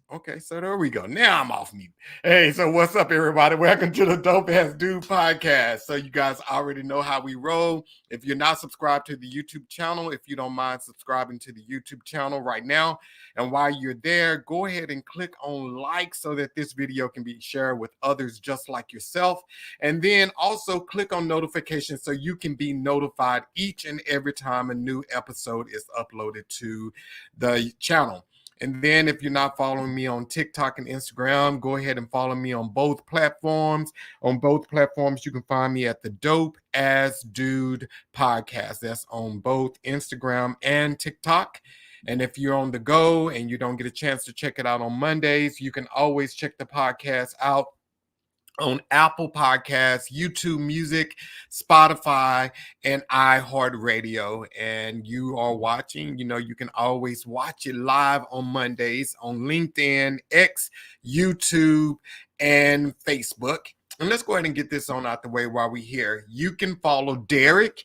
Okay, so there we go. Now I'm off mute. Hey, so what's up, everybody? Welcome to the Dope Ass Dude podcast. So you guys already know how we roll. If you're not subscribed to the YouTube channel, if you don't mind subscribing to the YouTube channel right now, and while you're there, go ahead and click on like so that this video can be shared with others just like yourself. And then also click on notifications so you can be notified each and every time a new episode is uploaded to the channel. And then if you're not following me on TikTok and Instagram, go ahead and follow me on both platforms. On both platforms, you can find me at the Dope Ass Dude podcast. That's on both Instagram and TikTok. And if you're on the go and you don't get a chance to check it out on Mondays, you can always check the podcast out on Apple Podcasts, YouTube Music, Spotify, and iHeartRadio. And you are watching, you can always watch it live on Mondays on LinkedIn, X, YouTube, and Facebook. And let's go ahead and get this on out the way while we're here. You can follow Derrick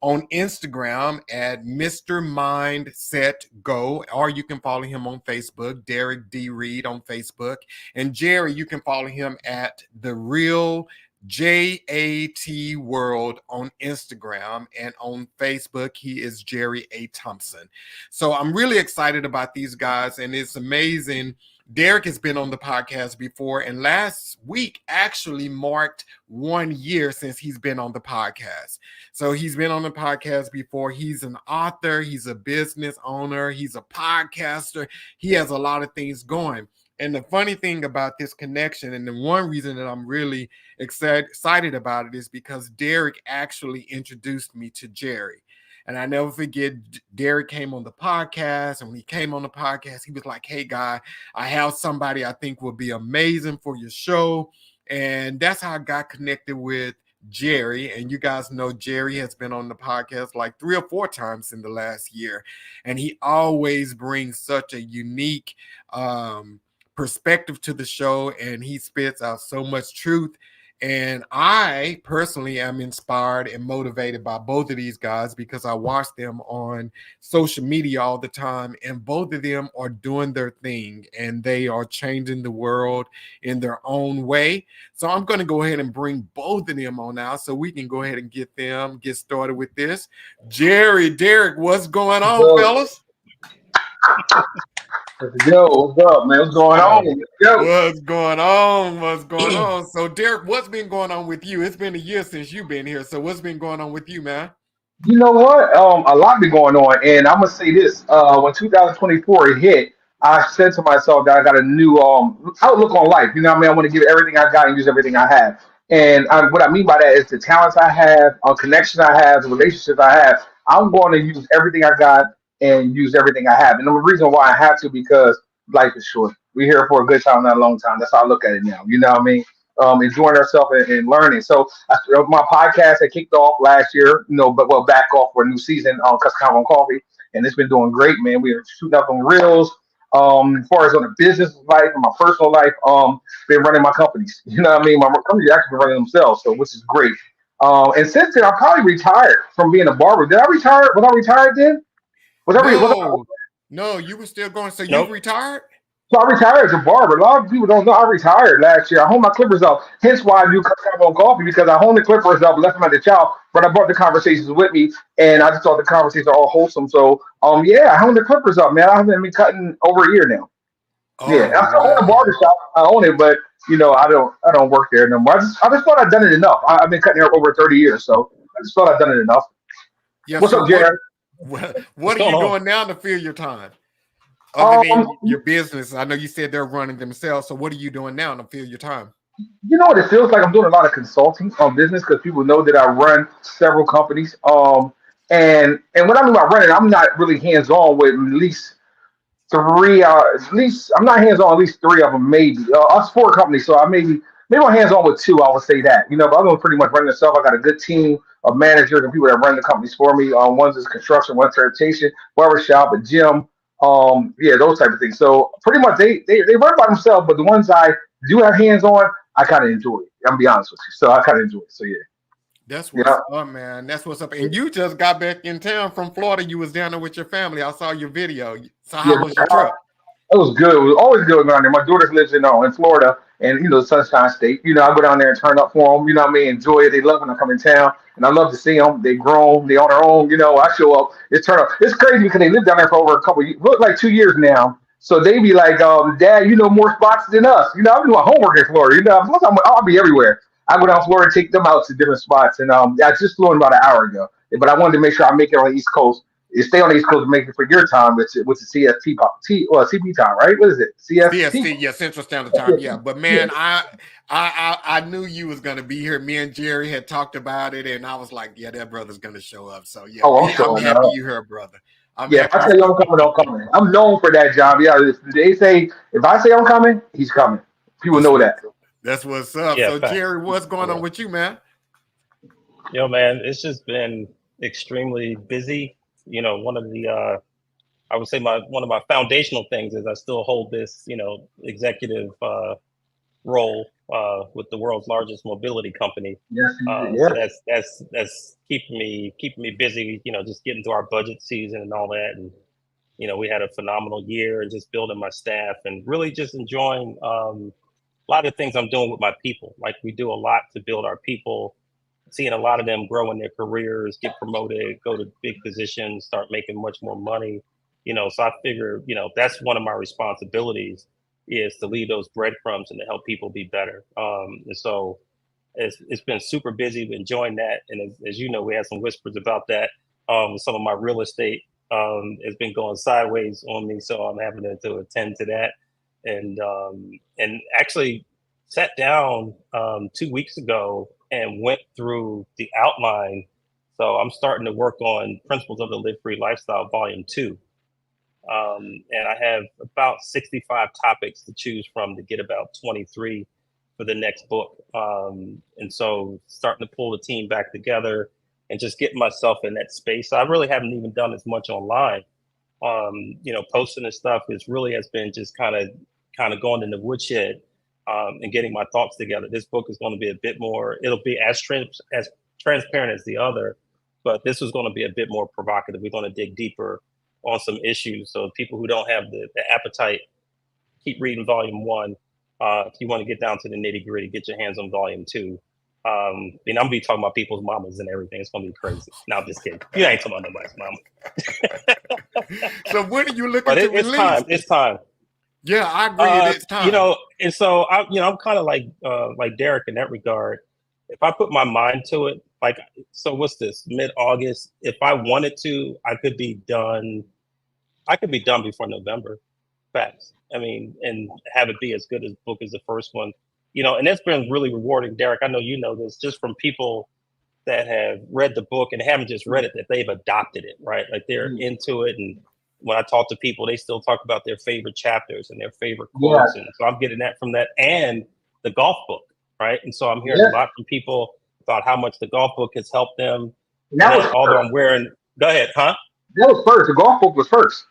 on Instagram at Mr. Mindset Go, or you can follow him on Facebook, Derrick D Reed on Facebook. And Jerry, you can follow him at The Real JAT World on Instagram, and on Facebook, he is Jerry A. Thompson. So I'm really excited about these guys, and it's amazing. Derrick has been on the podcast before, and last week actually marked 1 year since he's been on the podcast. So he's been on the podcast before. He's an author, he's a business owner, he's a podcaster. He has a lot of things going. And the funny thing about this connection, and the one reason that I'm really excited about it, is because Derrick actually introduced me to Jerry. And I never forget, Derrick came on the podcast, and when he came on the podcast, he was like, hey, guy, I have somebody I think will be amazing for your show. And that's how I got connected with Jerry. And you guys know Jerry has been on the podcast like 3 or 4 times in the last year. And he always brings such a unique perspective to the show, and he spits out so much truth. And I personally am inspired and motivated by both of these guys because I watch them on social media all the time, and both of them are doing their thing and they are changing the world in their own way. So I'm going to go ahead and bring both of them on now so we can go ahead and get started with this. Jerry, Derrick, what's going on, fellas? Yo, what's up, man? What's going on? What's going on? What's going on? So, Derrick, what's been going on with you? It's been a year since you've been here. So, what's been going on with you, man? You know what? A lot been going on, and I'm gonna say this: when 2024 hit, I said to myself that I got a new outlook on life. You know what I mean? I want to give everything I got and use everything I have. And what I mean by that is the talents I have, connections I have, the relationships I have. I'm going to use everything I got and use everything I have. And the reason why I have to, because life is short. We're here for a good time, not a long time. That's how I look at it now. You know what I mean? Enjoying ourselves and learning. So my podcast had kicked off last year, but back off for a new season on Custom Coffee, and it's been doing great, man. We're shooting up on reels. As far as on the business life and my personal life, been running my companies. You know what I mean? My companies actually been running themselves, so which is great. And since then, I probably retired from being a barber. Did I retire? Was I retired then? No, you were still going. So you retired? So I retired as a barber. A lot of people don't know I retired last year. I hung my clippers up. Hence why I do Custom Coffee, because I hung the clippers up, left them at the child, but I brought the conversations with me, and I just thought the conversations are all wholesome. So, I hung the clippers up, man. I haven't been cutting over a year now. I own a barbershop. I own it, but I don't work there no more. I just thought I'd done it enough. I've been cutting hair over 30 years, so I just thought I'd done it enough. Yeah, What's up, Jared? What are you doing now to fill your time? Other than your business, I know you said they're running themselves. So what are you doing now to fill your time? You know what it feels like? I'm doing a lot of consulting on business because people know that I run several companies. And what I mean by running, I'm not really hands on with at least 3. At least I'm not hands on at least 3 of them, maybe. Us 4 companies, so I maybe I'm hands on with 2. I would say that. But I'm doing pretty much running myself. I got a good team of managers and people that run the companies for me. One's is construction, one's transportation, barbershop, a gym. Those type of things. So pretty much they run by themselves, but the ones I do have hands on, I kind of enjoy it. I'm gonna be honest with you. So I kind of enjoy it. So yeah. That's what's up, man. That's what's up. And you just got back in town from Florida. You was down there with your family. I saw your video. So how was your trip? It was good. It was always good down there. My daughter lives in Florida, and Sunshine State. I go down there and turn up for them. You know what I mean? Enjoy it. They love when I come in town, and I love to see them. They grown. They on their own. I show up. It's turn up. It's crazy because they lived down there for over a couple, look like 2 years now. So they be like, Dad, you know more spots than us. I'm doing homework in Florida. Plus I'll be everywhere. I go down to Florida, take them out to different spots, and I just flew in about an hour ago. But I wanted to make sure I make it on the East Coast. You stay on the East Coast and make it for your time, which is CST CP time, right? What is it? CST. CST, yeah, Central Standard Time, yeah. But man, I knew you was gonna be here. Me and Jerry had talked about it, and I was like, yeah, that brother's gonna show up. So yeah, Oh, I'm I'm showing happy up. you here, brother. I'm Yeah, if happy I you. tell you I'm coming, I'm coming. I'm known for that job. Yeah, if they say if I say I'm coming, he's coming. People That's know what that. that's what's up. Yeah, So facts. Jerry, what's going Yeah. on with you, man? Yo, man, it's just been extremely busy. One of the I would say one of my foundational things is I still hold this, executive role with the world's largest mobility company. Yes, So yeah. that's keeping me busy. Just getting through our budget season and all that, and we had a phenomenal year and just building my staff and really just enjoying a lot of things I'm doing with my people. Like we do a lot to build our people, seeing a lot of them grow in their careers, get promoted, go to big positions, start making much more money. So I figure, that's one of my responsibilities is to leave those breadcrumbs and to help people be better. And so it's been super busy enjoying that. And as you know, we had some whispers about that. Some of my real estate has been going sideways on me, so I'm having to attend to that. And actually sat down 2 weeks ago and went through the outline. So I'm starting to work on Principles of the Live Free Lifestyle Volume 2. And I have about 65 topics to choose from to get about 23 for the next book. And so starting to pull the team back together and just getting myself in that space. I really haven't even done as much online. Posting and stuff has been just kind of going in the woodshed and getting my thoughts together. This book is going to be a bit more, it'll be as transparent as the other, but this is going to be a bit more provocative. We're going to dig deeper on some issues. So people who don't have the appetite, keep reading volume 1. If you want to get down to the nitty gritty, get your hands on volume 2. I'm gonna be talking about people's mamas and everything. It's gonna be crazy. No, I'm just kidding. You ain't talking about nobody's mama. So when are you looking But to it's release? time. It's time. Yeah, I agree. It's time. And so I'm kind of like Derrick in that regard. If I put my mind to it, so what's this? Mid-August. If I wanted to, I could be done. I could be done before November. Facts. And have it be as good as book as the first one. And that's been really rewarding, Derrick. I know you know this, just from people that have read the book and haven't just read it, that they've adopted it, right? Like they're into it. And when I talk to people, they still talk about their favorite chapters and their favorite quotes. And so I'm getting that from that and the golf book, right? And so I'm hearing a lot from people about how much the golf book has helped them. And that was although I'm wearing, go ahead, huh? That was first. The golf book was first.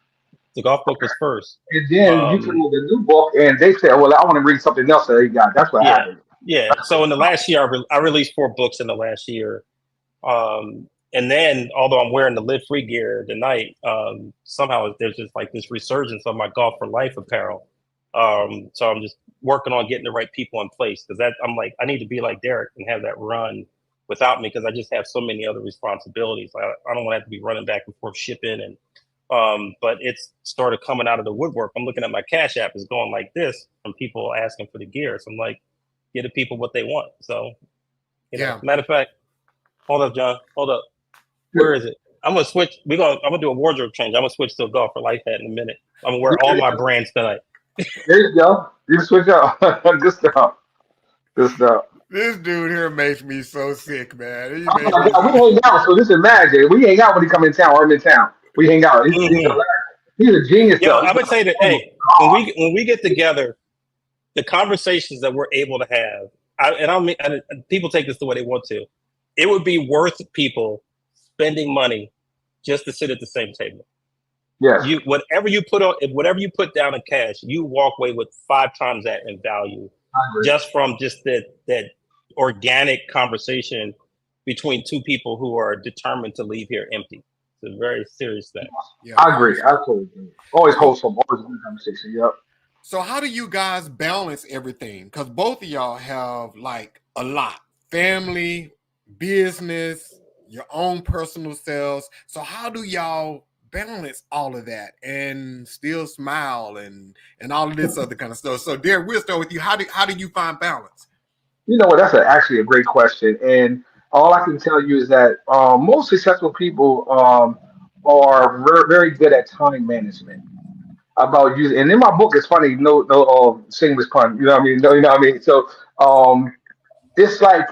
The golf book was first. And then you took the new book, and they said, well, I want to read something else that they got. That's what happened. Yeah. So in the last year, I released 4 books in the last year. And then, although I'm wearing the Live Free gear tonight, somehow there's just like this resurgence of my Golf for Life apparel. So I'm just working on getting the right people in place, because I'm like, I need to be like Derrick and have that run without me, because I just have so many other responsibilities. I don't want to have to be running back and forth shipping. And but it's started coming out of the woodwork. I'm looking at my Cash App is going like this from people asking for the gear. So I'm like, get the people what they want. So, matter of fact, hold up, John. Hold up. Where is it? I'm gonna switch. I'm gonna do a wardrobe change. I'm gonna switch to a Golf for Life hat in a minute. I'm gonna wear all my brands tonight. There you go. You switch up. Good stuff. Good stuff. This dude here makes me so sick, man. We hang out. So this is magic. We hang out when he come in town. Or I'm in town. We hang out. He's a genius. Yo, I would say that, hey, when we get together, the conversations that we're able to have, and people take this the way they want to, it would be worth people spending money just to sit at the same table. Yes. Whatever you put down in cash, you walk away with 5 times that in value, just from just that organic conversation between 2 people who are determined to leave here empty. a very serious thing. Yeah. I agree. I totally agree. Always So, wholesome. Always a good conversation. Yep. so how do you guys balance everything? Because both of y'all have like a lot: family, business, your own personal selves. So how do y'all balance all of that and still smile and all of this other kind of stuff? So, Derek, we'll start with you. How do you find balance? You know what? That's actually a great question. And all I can tell you is that most successful people are very good at time management. About using, and in my book, it's funny. No, shameless pun. You know what I mean? No, you know what I mean. So, um, it's like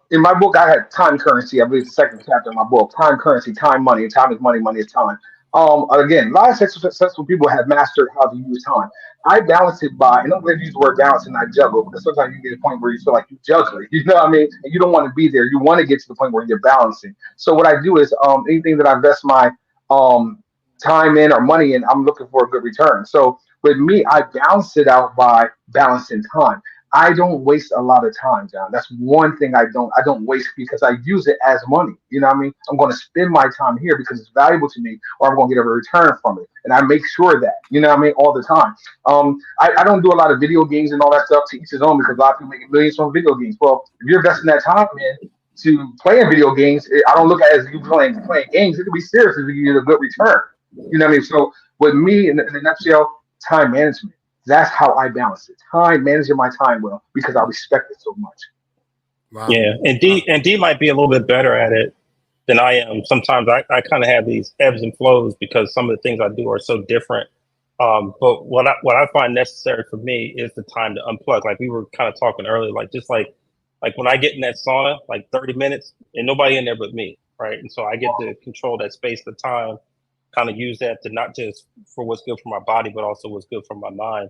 in my book, I had time currency. I believe it's the second chapter in my book. Time currency, time money, and time is money. Money is time. Again, a lot of successful people have mastered how to use time. I balance it by, and I'm going to use the word balance and not juggle because sometimes you get a point where you feel like you're juggling. You know what I mean? And you don't want to be there. You want to get to the point where you're balancing. So what I do is anything that I invest my um, time in or money in, I'm looking for a good return. So with me, I balance it out by balancing time. I don't waste a lot of time, John. That's one thing I don't waste because I use it as money. You know what I mean? I'm going to spend my time here because it's valuable to me or I'm going to get a return from it. And I make sure that, you know what I mean, all the time. I don't do a lot of video games and all that stuff to each his own because a lot of people make millions from video games. Well, if you're investing that time in to playing video games, I don't look at it as you playing games. It could be serious if you get a good return. You know what I mean? So with me, in a nutshell, time management. That's how I balance it. Time, managing my time well because I respect it so much. Wow. Yeah, and Wow. D might be a little bit better at it than I am. Sometimes I kind of have these ebbs and flows because some of the things I do are so different. But what I find necessary for me is the time to unplug. Like we were kind of talking earlier, like just like when I get in that sauna, like 30 minutes and nobody in there but me, right? And so I get to control that space, the time, kind of use that to not just for what's good for my body, but also what's good for my mind.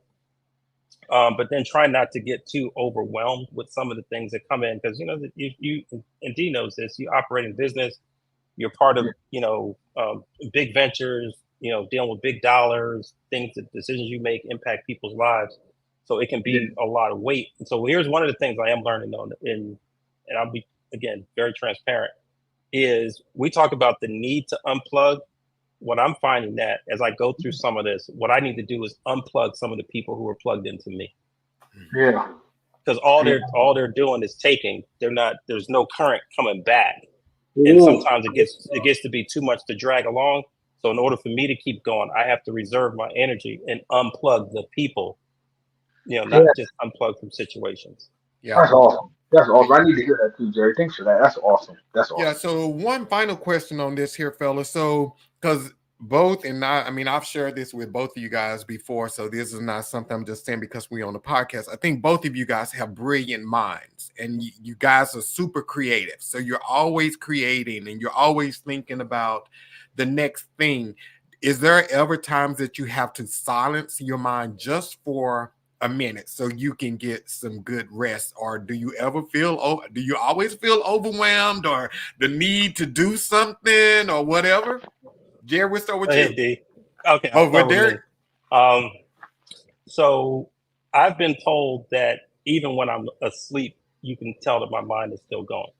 But then try not to get too overwhelmed with some of the things that come in because you know that you and D knows this. You operate in business. You're part of big ventures. You know, dealing with big dollars, things that decisions you make impact people's lives. So it can Yeah, be a lot of weight. And so here's one of the things I am learning on, and I'll be again very transparent. Is we talk about the need to unplug. What I'm finding that as I go through some of this, what I need to do is unplug some of the people who are plugged into me yeah, because yeah. all they're doing is taking. They're not. There's no current coming back, and Ooh, sometimes it gets to be too much to drag along. So in order for me to keep going, I have to reserve my energy and unplug the people. You know, yeah, not just unplug from situations. Yeah. that's awesome. That's awesome. I need to hear that too, Jerry. Thanks for that. That's awesome. That's Yeah. awesome. So one final question on this here, fellas. So because both and I mean I've shared this with both of you guys before, so this is not something I'm just saying because we're on the podcast. I think both of you guys have brilliant minds and you guys are super creative. So you're always creating and you're always thinking about the next thing. Is there ever times that you have to silence your mind just for a minute so you can get some good rest, or do you ever feel do you always feel overwhelmed or the need to do something or whatever? Jerry, we'll start Go with ahead, you. D. Okay, I'll Oh, start with with me. Derek. Um, so I've been told that even when I'm asleep, you can tell that my mind is still going,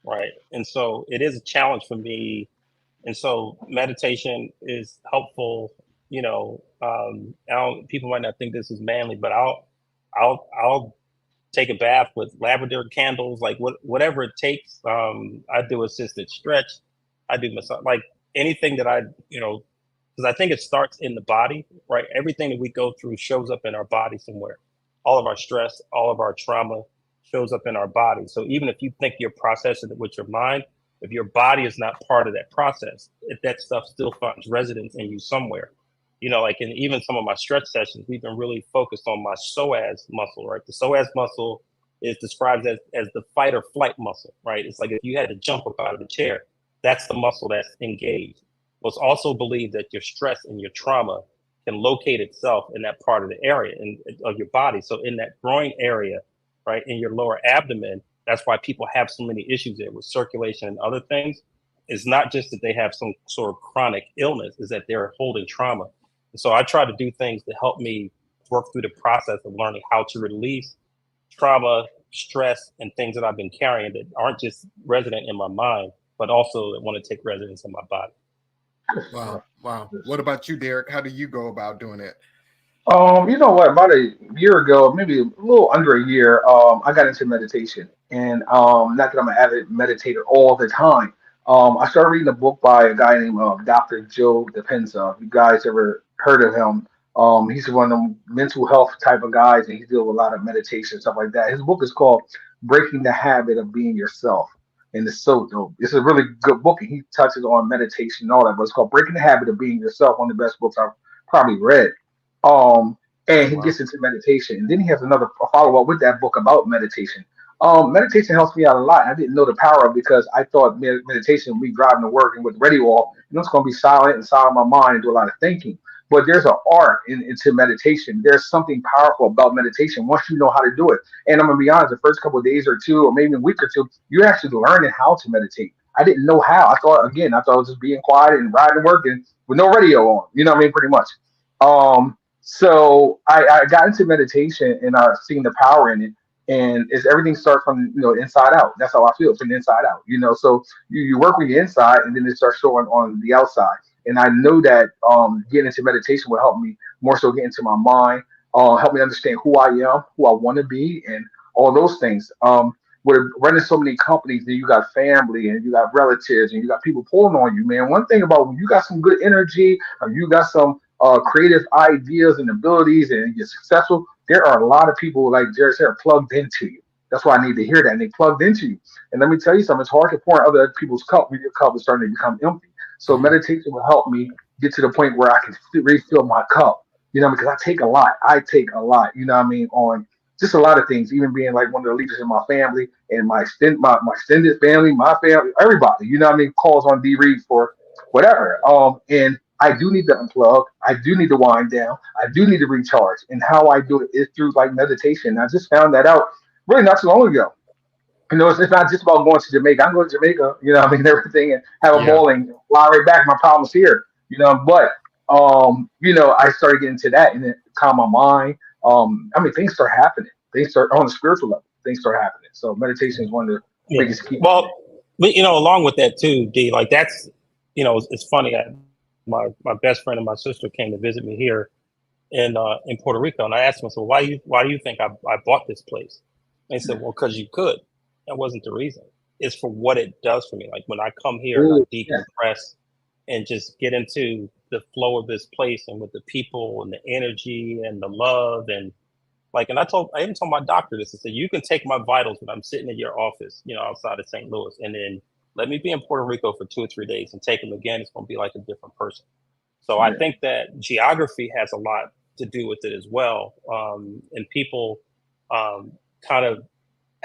right? And so it is a challenge for me. And so meditation is helpful. You know, people might not think this is manly, but I'll take a bath with lavender candles, like whatever it takes. I do assisted stretch. I do massage, like anything that because I think it starts in the body, right? Everything that we go through shows up in our body somewhere. All of our stress, all of our trauma shows up in our body. So even if you think you're processing it with your mind, if your body is not part of that process, if that stuff still finds residence in you somewhere. You know, like in even some of my stretch sessions, we've been really focused on my psoas muscle, right? The psoas muscle is described as the fight or flight muscle, right? It's like if you had to jump up out of the chair, that's the muscle that's engaged. Well, it's also believed that your stress and your trauma can locate itself in that part of the area of your body. So in that groin area, right, in your lower abdomen, that's why people have so many issues there with circulation and other things. It's not just that they have some sort of chronic illness, is that they're holding trauma. And so I try to do things to help me work through the process of learning how to release trauma, stress, and things that I've been carrying that aren't just resident in my mind, but also that want to take residence in my body. Wow. What about you, Derrick? How do you go about doing it? You know what? About a year ago, maybe a little under a year, I got into meditation, and not that I'm an avid meditator all the time. I started reading a book by a guy named Dr. Joe Dispenza. If you guys ever heard of him? He's one of them mental health type of guys, and he deals with a lot of meditation stuff like that. His book is called "Breaking the Habit of Being Yourself," and it's so dope. It's a really good book, and he touches on meditation and all that. But it's called "Breaking the Habit of Being Yourself." One of the best books I've probably read. Um, and he Wow. gets into meditation. And then he has another follow up with that book about meditation. Meditation helps me out a lot. I didn't know the power of it because I thought meditation would be driving to work and with the radio off, it's going to be silent and silent my mind and do a lot of thinking. But there's an art into meditation. There's something powerful about meditation once you know how to do it. And I'm going to be honest, the first couple of days or two, or maybe a week or two, you're actually learning how to meditate. I didn't know how. I thought it was just being quiet and riding to work and with no radio on. You know what I mean? Pretty much. So I got into meditation and I've seen the power in it. And it's everything starts from inside out. That's how I feel, from the inside out. So you work with the inside and then it starts showing on the outside. And I know that getting into meditation will help me more so get into my mind, help me understand who I am, who I want to be, and all those things. We're running so many companies, and you got family, and you got relatives, and you got people pulling on you, man. One thing about when you got some good energy, or you got some creative ideas and abilities, and you're successful, there are a lot of people, like Jared said, plugged into you. That's why I need to hear that. And they plugged into you. And let me tell you something, it's hard to pour in other people's cup when your cup is starting to become empty. So meditation will help me get to the point where I can refill my cup, because I take a lot. On just a lot of things, even being like one of the leaders in my family and my extended family, my family, everybody, calls on D Reed for whatever. And I do need to unplug. I do need to wind down. I do need to recharge. And how I do it is through like meditation. I just found that out really not too long ago. It's not just about going to Jamaica. I'm going to Jamaica, everything, and have a bowling, fly right back. My problem's here, but, I started getting to that and it calmed my mind. Things start happening. Things start on the spiritual level. Things start happening. So meditation is one of the biggest keys. Well, along with that too, D, like that's, it's funny. My best friend and my sister came to visit me here in Puerto Rico, and I asked them, so why do you think I bought this place? And they said, well, because you could. That wasn't the reason. It's for what it does for me. Like when I come here and I decompress and just get into the flow of this place and with the people and the energy and the love and and I even told my doctor this. I said, you can take my vitals when I'm sitting in your office, outside of St. Louis, and then let me be in Puerto Rico for 2 or 3 days and take them again. It's going to be like a different person. So I think that geography has a lot to do with it as well. And people kind of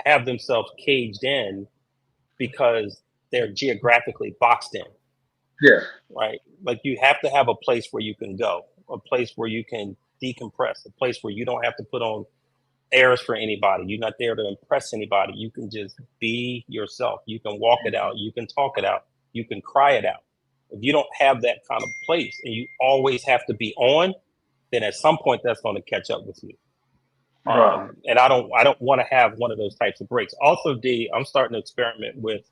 have themselves caged in because they're geographically boxed in. Yeah. Right. Like you have to have a place where you can go, a place where you can decompress, a place where you don't have to put on airs for anybody. You're not there to impress anybody. You can just be yourself. You can walk it out. You can talk it out. You can cry it out. If you don't have that kind of place and you always have to be on, then at some point that's going to catch up with you. And I don't want to have one of those types of breaks. Also, D, I'm starting to experiment with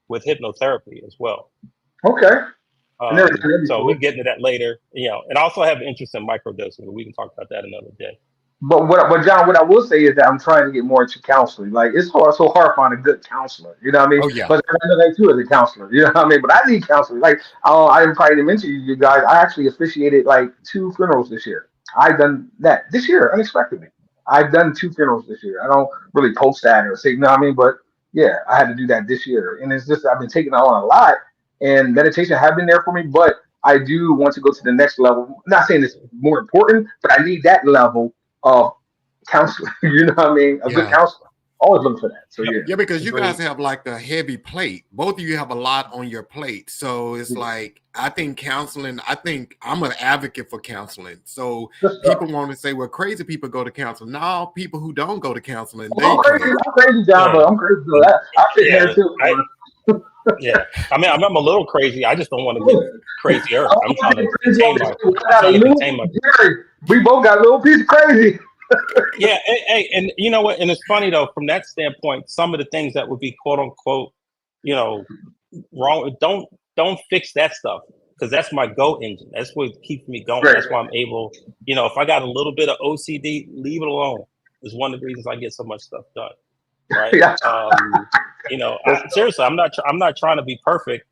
hypnotherapy as well. Okay. So we'll get into that later. And I also have interest in microdosing. We can talk about that another day. But John, what I will say is that I'm trying to get more into counseling. Like it's so hard to find a good counselor. You know what I mean? Oh, yeah. But I know that too as a counselor. You know what I mean? But I need counseling. Like I didn't probably mention you guys. I actually officiated like 2 funerals this year. I've done that this year unexpectedly. I've done 2 funerals this year. I don't really post that or say, you know what I mean? But yeah, I had to do that this year, and it's just I've been taking on a lot. And meditation have been there for me, but I do want to go to the next level. I'm not saying it's more important, but I need that level of counseling. You know what I mean? A good counselor. Always looking for that. So yeah, because you guys have like the heavy plate. Both of you have a lot on your plate. So it's like I think counseling. I think I'm an advocate for counseling. So people want to say, well, crazy people go to counseling. No, people who don't go to counseling, I'm crazy, John, but I'm crazy. I fit there too. I'm a little crazy. I just don't want to get crazier. I'm trying to contain my. We both got a little piece of crazy. And you know what? And it's funny though, from that standpoint, some of the things that would be quote unquote wrong. Don't fix that stuff, because that's my go engine. That's what keeps me going. Right. That's why I'm able, if I got a little bit of OCD, leave it alone. It's one of the reasons I get so much stuff done. Right. Yeah. Seriously, I'm not trying to be perfect.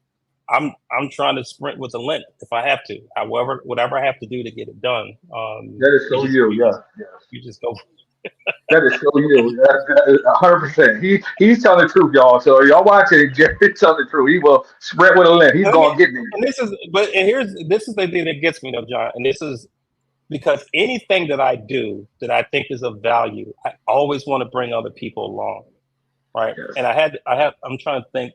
I'm trying to sprint with a limp if I have to. However, whatever I have to do to get it done. That is so you. You just go. That is so you. 100%. He's telling the truth, y'all. So y'all watching, Jerry telling the truth. He will spread with a limp. He's going to get there. And this is the thing that gets me though, John. And this is because anything that I do that I think is of value, I always want to bring other people along, right? Yes. And I'm trying to think.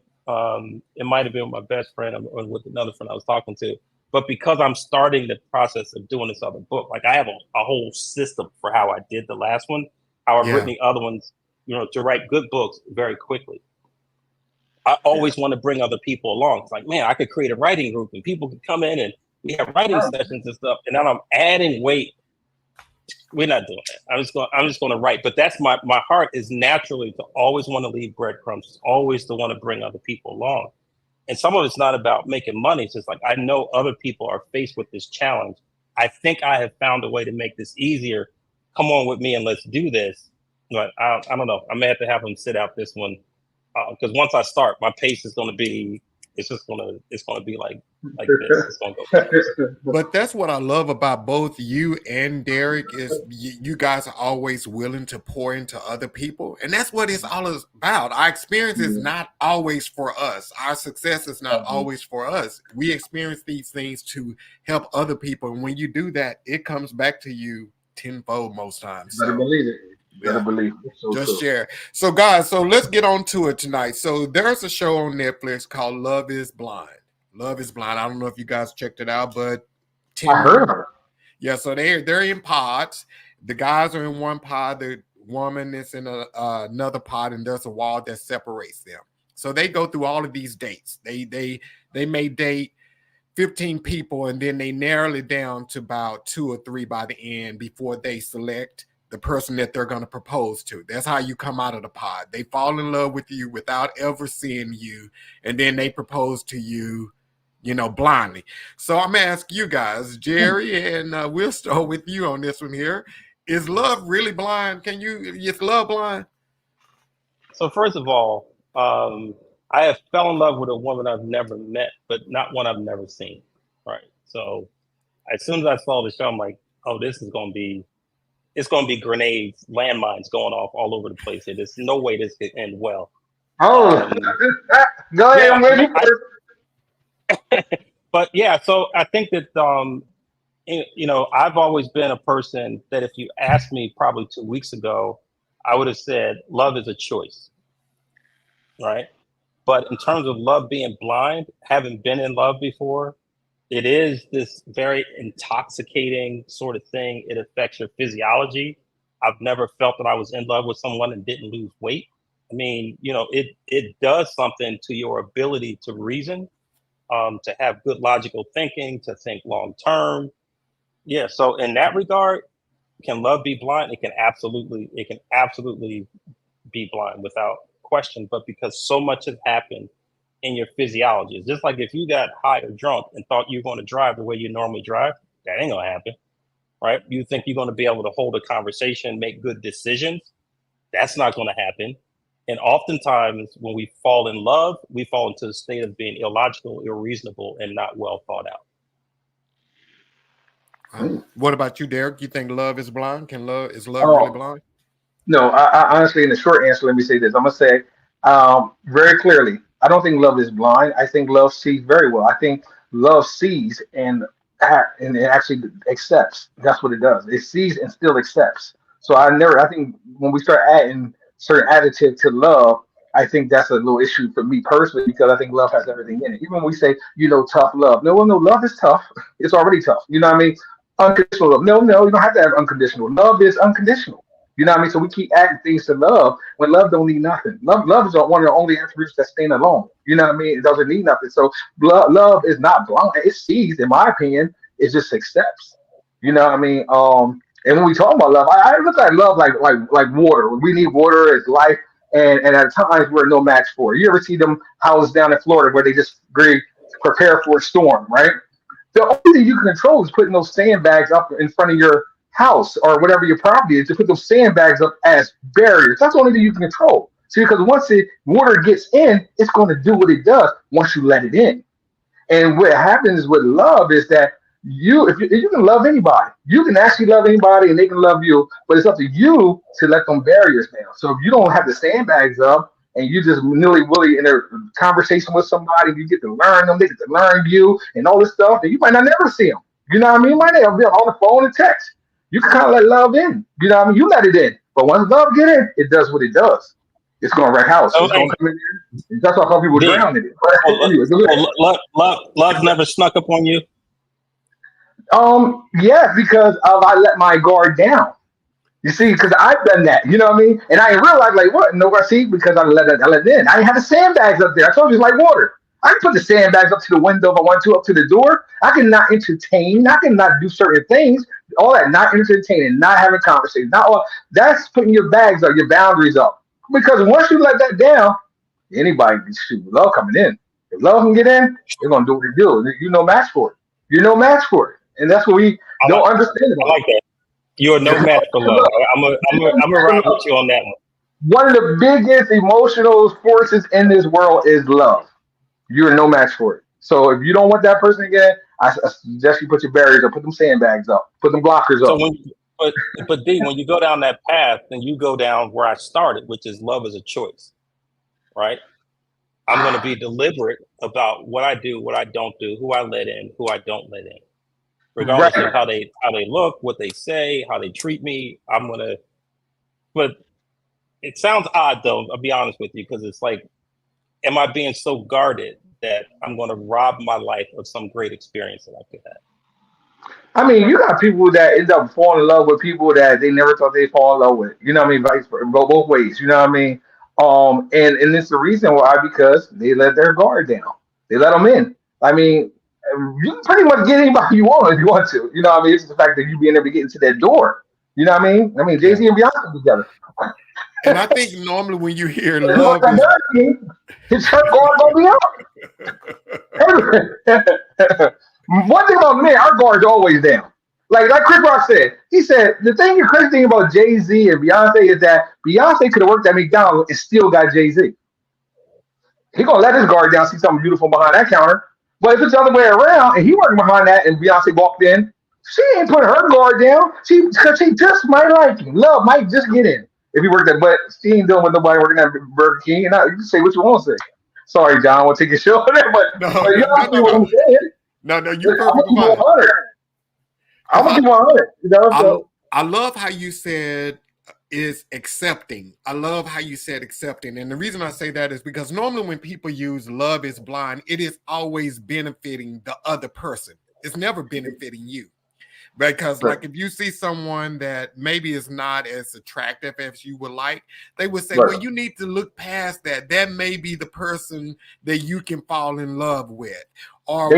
It might have been with my best friend or with another friend I was talking to, but because I'm starting the process of doing this other book, like I have a whole system for how I did the last one, how I've written the other ones, to write good books very quickly. I always want to bring other people along. It's like, man, I could create a writing group and people could come in and we have writing sessions and stuff. And now I'm adding weight. We're not doing that. I'm just going to write. But that's my heart is naturally to always want to leave breadcrumbs, always to want to bring other people along. And some of it's not about making money. It's just like, I know other people are faced with this challenge. I think I have found a way to make this easier. Come on with me and let's do this. But I don't know. I may have to have them sit out this one. Because once I start, my pace is going to be, it's going to be like this. It's going to go. But that's what I love about both you and Derrick is you guys are always willing to pour into other people. And that's what it's all about. Our experience is not always for us. Our success is not always for us. We experience these things to help other people. And when you do that, it comes back to you tenfold most times. Better believe it. Better believe it. Just share. So guys, let's get on to it tonight. So there's a show on Netflix called Love is Blind. Love is Blind. I don't know if you guys checked it out, but I heard of it. Yeah, so they're in pods. The guys are in one pod, the woman is in another pod, and there's a wall that separates them. So they go through all of these dates. They may date 15 people, and then they narrow it down to about 2 or 3 by the end before they select the person that they're going to propose to. That's how you come out of the pod. They fall in love with you without ever seeing you, and then they propose to you, blindly. So I'm going to ask you guys, Jerry, and we'll start with you on this one here. Is love really blind? Is love blind? So first of all, I have fell in love with a woman I've never met, but not one I've never seen, right? So as soon as I saw the show, I'm like, oh, it's going to be grenades, landmines going off all over the place here. There's no way this could end well. Oh, go ahead. I'm ready. But yeah, so I think that, I've always been a person that if you asked me probably 2 weeks ago, I would have said love is a choice, right? But in terms of love being blind, having been in love before, it is this very intoxicating sort of thing. It affects your physiology. I've never felt that I was in love with someone and didn't lose weight. I mean, it does something to your ability to reason, to have good logical thinking, to think long term. Yeah. So in that regard, can love be blind? It can absolutely be blind without question. But because so much has happened in your physiology, it's just like if you got high or drunk and thought you were going to drive the way you normally drive, that ain't gonna happen, right? You think you're going to be able to hold a conversation, make good decisions, that's not going to happen. And oftentimes when we fall in love, we fall into a state of being illogical, irreasonable, and not well thought out. What about you, Derrick? You think love is blind? Is love really blind? No, I honestly, in the short answer, let me say this. I'm gonna say very clearly, I don't think love is blind. I think love sees very well. I think love sees and it actually accepts. That's what it does. It sees and still accepts. So I think when we start adding certain adjective to love, I think that's a little issue for me personally, because I think love has everything in it. Even when we say, tough love. No, love is tough. It's already tough. You know what I mean? Unconditional love. No, you don't have to have unconditional. Love is unconditional. You know what I mean? So we keep adding things to love when love don't need nothing. Love is one of the only attributes that stand alone. You know what I mean? It doesn't need nothing. So love is not blind. It sees, in my opinion, it just accepts. You know what I mean? And when we talk about love, I look at love like water. We need water as life. and at times we're no match for. You ever see them houses down in Florida where they just prepare for a storm, right? The only thing you can control is putting those sandbags up in front of your house or whatever your property is, to put those sandbags up as barriers. That's the only thing you can control. See, because once the water gets in, it's going to do what it does once you let it in. And what happens with love is that if you can love anybody, you can actually love anybody and they can love you, but it's up to you to let them barriers down. So if you don't have the sandbags up and you just nilly-willy in a conversation with somebody, you get to learn them, they get to learn you and all this stuff, and you might not never see them. You know what I mean? You might not be on the phone and text. You can kind of let love in. You know what I mean? You let it in. But once love get in, it does what it does. It's going to wreck house. It's going to come in. That's why some people drown in it. Love never snuck up on you? Yeah, because I let my guard down. You see, because I've done that. You know what I mean? And I realized, like, what? No, I see, because I let it in. I didn't have the sandbags up there. I told you it's like water. I can put the sandbags up to the window if I want to, up to the door. I can not entertain. I can not do certain things. All that, not entertaining, not having conversations, not all. That's putting your bags up, your boundaries up. Because once you let that down, anybody can shoot. Love coming in. If love can get in, they're gonna do what they do. You're no match for it. You're no match for it, and that's what we don't understand about. I like that. You're no match for love. I'm a ride with you on that one. One of the biggest emotional forces in this world is love. You're no match for it. So if you don't want that person again, I suggest you put your barriers up, put them sandbags up, put them blockers up. But D, when you go down that path, then you go down where I started, which is love is a choice, right? I'm going to be deliberate about what I do, what I don't do, who I let in, who I don't let in, regardless of how they look, what they say, how they treat me. But it sounds odd though. I'll be honest with you, because it's like, am I being so guarded that I'm going to rob my life of some great experience that I could have? I mean, you got people that end up falling in love with people that they never thought they'd fall in love with. You know what I mean? Vice versa, both ways. You know what I mean? And it's the reason why, because they let their guard down. They let them in. I mean, you can pretty much get anybody you want if you want to. You know what I mean? It's just the fact that you being able to get into that door. You know what I mean? Jay-Z and Beyonce together. And I think normally when you hear love, his shirt guard gonna be up. One thing about men, our guard's always down. Like Chris Rock said, he said the crazy thing about Jay-Z and Beyonce is that Beyonce could have worked at McDonald's and still got Jay-Z. He gonna let his guard down, see something beautiful behind that counter. But if it's the other way around and he working behind that and Beyonce walked in, she ain't putting her guard down. Because she just might like him. Love might just get in if he worked there. But she ain't dealing with nobody working at Burger King. And you can say what you want to say. Sorry, John, I won't take your show on that. But y'all see what I'm saying. No, you're perfectly fine. I'm gonna be 100. You know, I love how you said is accepting. I love how you said accepting. And the reason I say that is because normally when people use love is blind, it is always benefiting the other person. It's never benefiting you. Because like if you see someone that maybe is not as attractive as you would like, they would say, well, you need to look past that. That may be the person that you can fall in love with. Or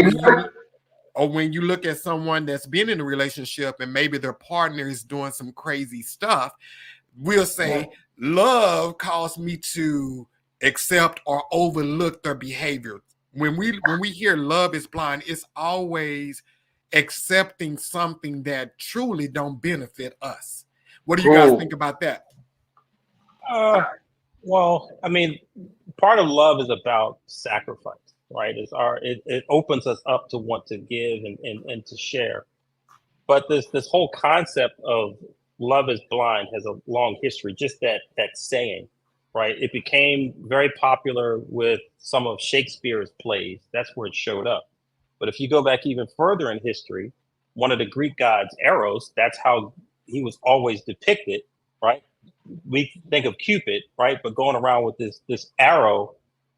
when you look at someone that's been in a relationship and maybe their partner is doing some crazy stuff, we'll say, love caused me to accept or overlook their behavior. When we hear love is blind, it's always accepting something that truly don't benefit us. What do you guys think about that? Well, I mean, part of love is about sacrifice, right? It opens us up to want to give and to share. But this whole concept of love is blind has a long history. Just that saying, right? It became very popular with some of Shakespeare's plays. That's where it showed up. But if you go back even further in history, one of the Greek gods, Eros, that's how he was always depicted, right? We think of Cupid, right? But going around with this arrow,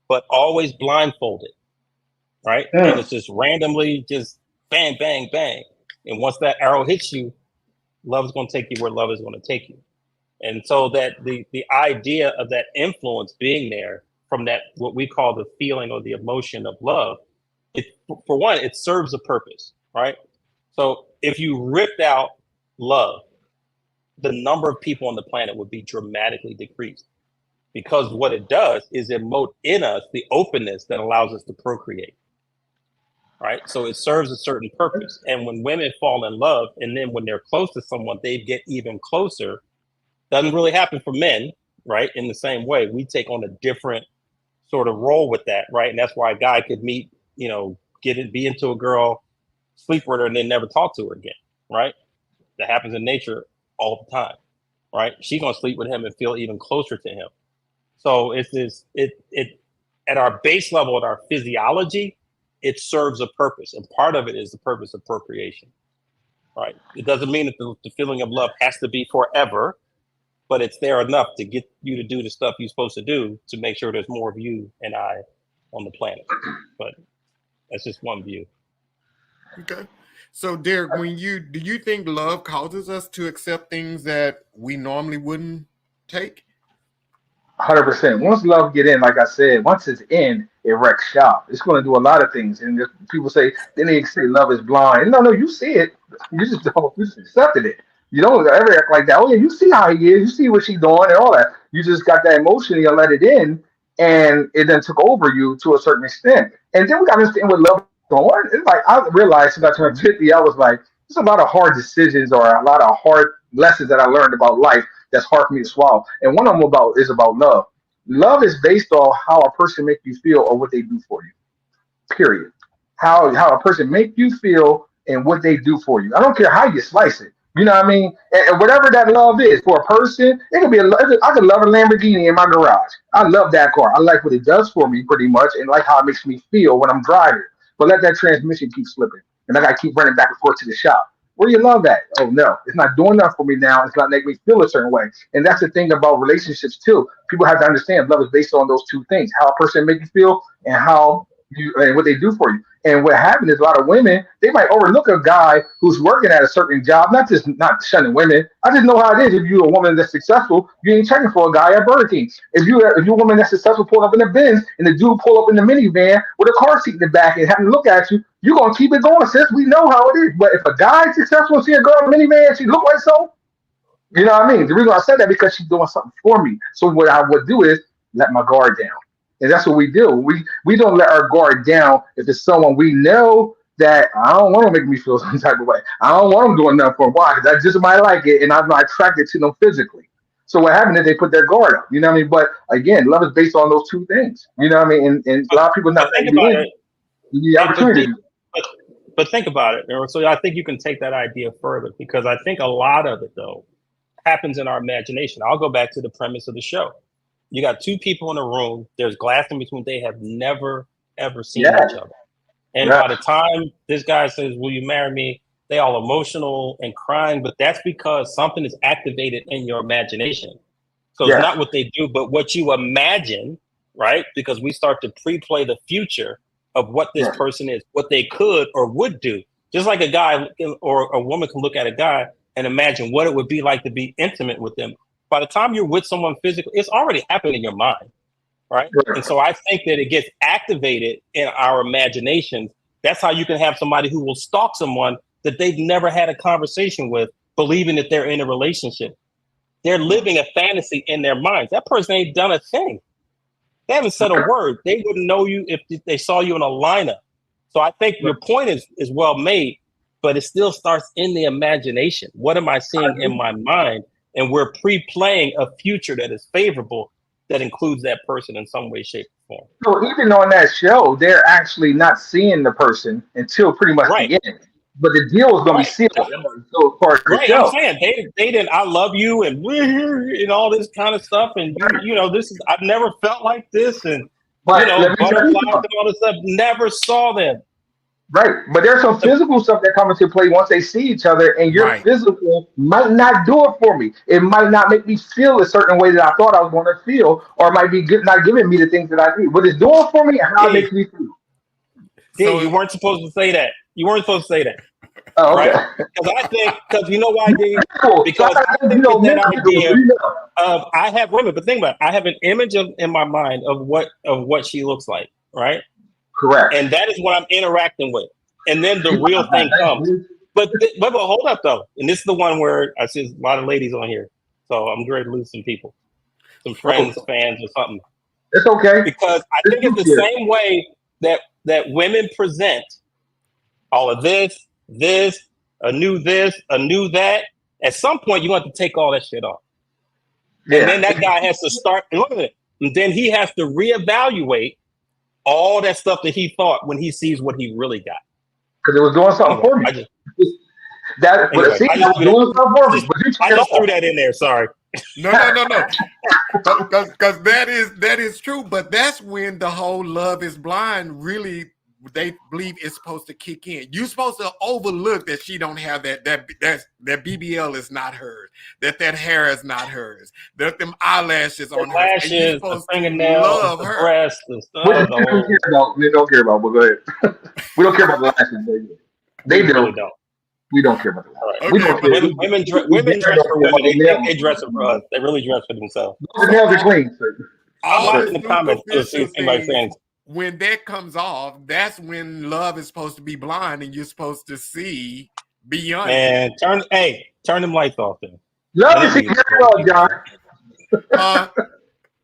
but always blindfolded, right? And it's just randomly just bang, bang, bang. And once that arrow hits you, love is going to take you where love is going to take you. And so that the idea of that influence being there from that, what we call the feeling or the emotion of love, for one, it serves a purpose, right? So if you ripped out love, the number of people on the planet would be dramatically decreased. because what it does is emote in us the openness that allows us to procreate. Right. So it serves a certain purpose. And when women fall in love, and then when they're close to someone, they get even closer. Doesn't really happen for men, right? In the same way, we take on a different sort of role with that, right? And that's why a guy could meet, be into a girl, sleep with her, and then never talk to her again, right? That happens in nature all the time, right? She's gonna sleep with him and feel even closer to him. So it's this, it at our base level, at our physiology, it serves a purpose, and part of it is the purpose of procreation, right? It doesn't mean that the feeling of love has to be forever, but it's there enough to get you to do the stuff you're supposed to do to make sure there's more of you and I on the planet. But that's just one view. Okay. So Derrick, do you think love causes us to accept things that we normally wouldn't take? 100%. Once love get in, like I said, once it's in, it wrecks shop. It's going to do a lot of things. And people say, then they say love is blind. No, you see it. You just don't. You just accepted it. You don't ever act like that. Oh yeah, you see how he is. You see what she's doing and all that. You just got that emotion and you let it in, and it then took over you to a certain extent. And then we got to understand what love is going. It's like I realized since I turned 50, I was like, there's a lot of hard decisions or a lot of hard lessons that I learned about life that's hard for me to swallow. And one of them is about love. Love is based on how a person makes you feel or what they do for you. Period. How a person makes you feel and what they do for you. I don't care how you slice it. You know what I mean? And whatever that love is for a person, it could be I could love a Lamborghini in my garage. I love that car. I like what it does for me pretty much, and like how it makes me feel when I'm driving. But let that transmission keep slipping, and I got to keep running back and forth to the shop. Where you love that? Oh no, it's not doing enough for me now. It's not making me feel a certain way. And that's the thing about relationships too. People have to understand love is based on those two things: how a person makes you feel and how and what they do for you. And what happens is a lot of women, they might overlook a guy who's working at a certain job, not shunning women. I just know how it is. If you're a woman that's successful, you ain't checking for a guy at Burger King. If you're a woman that's successful pulling up in the Benz and the dude pull up in the minivan with a car seat in the back and having to look at you, you're going to keep it going, sis. We know how it is. But if a guy's successful and see a girl in a minivan and she look like so, you know what I mean? The reason I said that because she's doing something for me. So what I would do is let my guard down. And that's what we do. We don't let our guard down if it's someone we know that I don't want to make me feel some type of way. I don't want them doing nothing for a while because I just might like it and I'm not attracted to them physically. So what happens is they put their guard up. You know what I mean? But again, love is based on those two things. You know what I mean? And a lot of people not think about it. The opportunity. But think about it. So I think you can take that idea further because I think a lot of it though happens in our imagination. I'll go back to the premise of the show. You got two people in a room. There's glass in between. They have never, ever seen each other. And by the time this guy says, will you marry me? They all emotional and crying. But that's because something is activated in your imagination. So it's not what they do, but what you imagine, right? Because we start to pre-play the future of what this person is, what they could or would do. Just like a guy or a woman can look at a guy and imagine what it would be like to be intimate with them. By the time you're with someone physically, it's already happened in your mind, right? And so I think that it gets activated in our imaginations. That's how you can have somebody who will stalk someone that they've never had a conversation with, believing that they're in a relationship. They're living a fantasy in their minds. That person ain't done a thing. They haven't said a word. They wouldn't know you if they saw you in a lineup. So I think your point is well made, but it still starts in the imagination. What am I seeing in my mind? And we're pre-playing a future that is favorable that includes that person in some way, shape, or form. So even on that show, they're actually not seeing the person until pretty much the end. But the deal is going to be sealed. So far as the show. I'm saying they didn't. I love you and we're here and all this kind of stuff. And this is I've never felt like this and butterflies and all this stuff. Never saw them. Right, but there's some physical stuff that comes into play once they see each other, and your physical might not do it for me. It might not make me feel a certain way that I thought I was going to feel, or it might be not giving me the things that I need. What it's doing for me and how it makes me feel. So you weren't supposed to say that. Oh, okay. Right? Because you know why, D? Because I think that idea of I have women, but think about it. I have an image in my mind of what she looks like, right? Correct. And that is what I'm interacting with. And then the real thing comes. But hold up, though. And this is the one where I see a lot of ladies on here. So I'm ready to lose some people. some friends, fans, or something. It's okay. Because I think it's the same way that women present all of this, a new that. At some point, you have to take all that shit off. Yeah. And then that guy has to start, and look at it. And then he has to reevaluate all that stuff that he thought when he sees what he really got. Because it was doing something for me. I just threw that in there. Sorry. No. Because that is true. But that's when the whole Love is Blind really, they believe it's supposed to kick in. You're supposed to overlook that she don't have that BBL is not hers, that hair is not hers, that them eyelashes on her. Lashes, the fingernails, love the her. breasts, the stuff. We don't care about. But go ahead. We don't care about the lashes, baby. They really don't. We don't care about the lashes. Right. We don't care. Women dress for women. They dress for us. They really dress for themselves. The nails are clean. I'm in the comments to see anybody saying. When that comes off, that's when love is supposed to be blind and you're supposed to see beyond. And turn them lights off then. Love to see very well, John.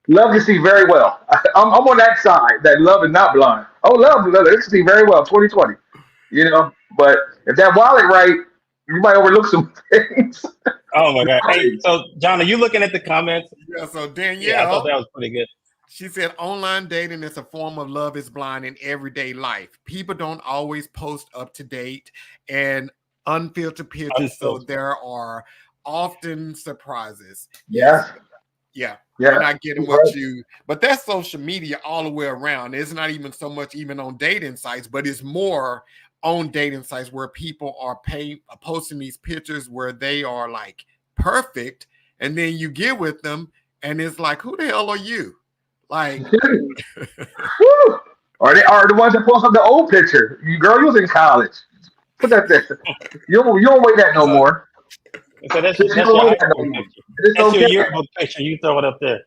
Love to see very well. I'm on that side, that love is not blind. Oh, love it can see very well, 2020. But if that wallet right, you might overlook some things. Oh my God. Hey, so John, are you looking at the comments? Yeah, so Danielle. Yeah, I thought that was pretty good. She said, online dating is a form of love is blind in everyday life. People don't always post up to date and unfiltered pictures, so there are often surprises. Yeah. We're not getting what you, but that's social media all the way around. It's not even so much even on dating sites, but it's more on dating sites where people are posting these pictures where they are like perfect, and then you get with them and it's like, who the hell are you? Like, or they are the ones that post up the old picture. You was in college. Put that there. You don't wait that no more. So that's your yearbook picture. You throw it up there.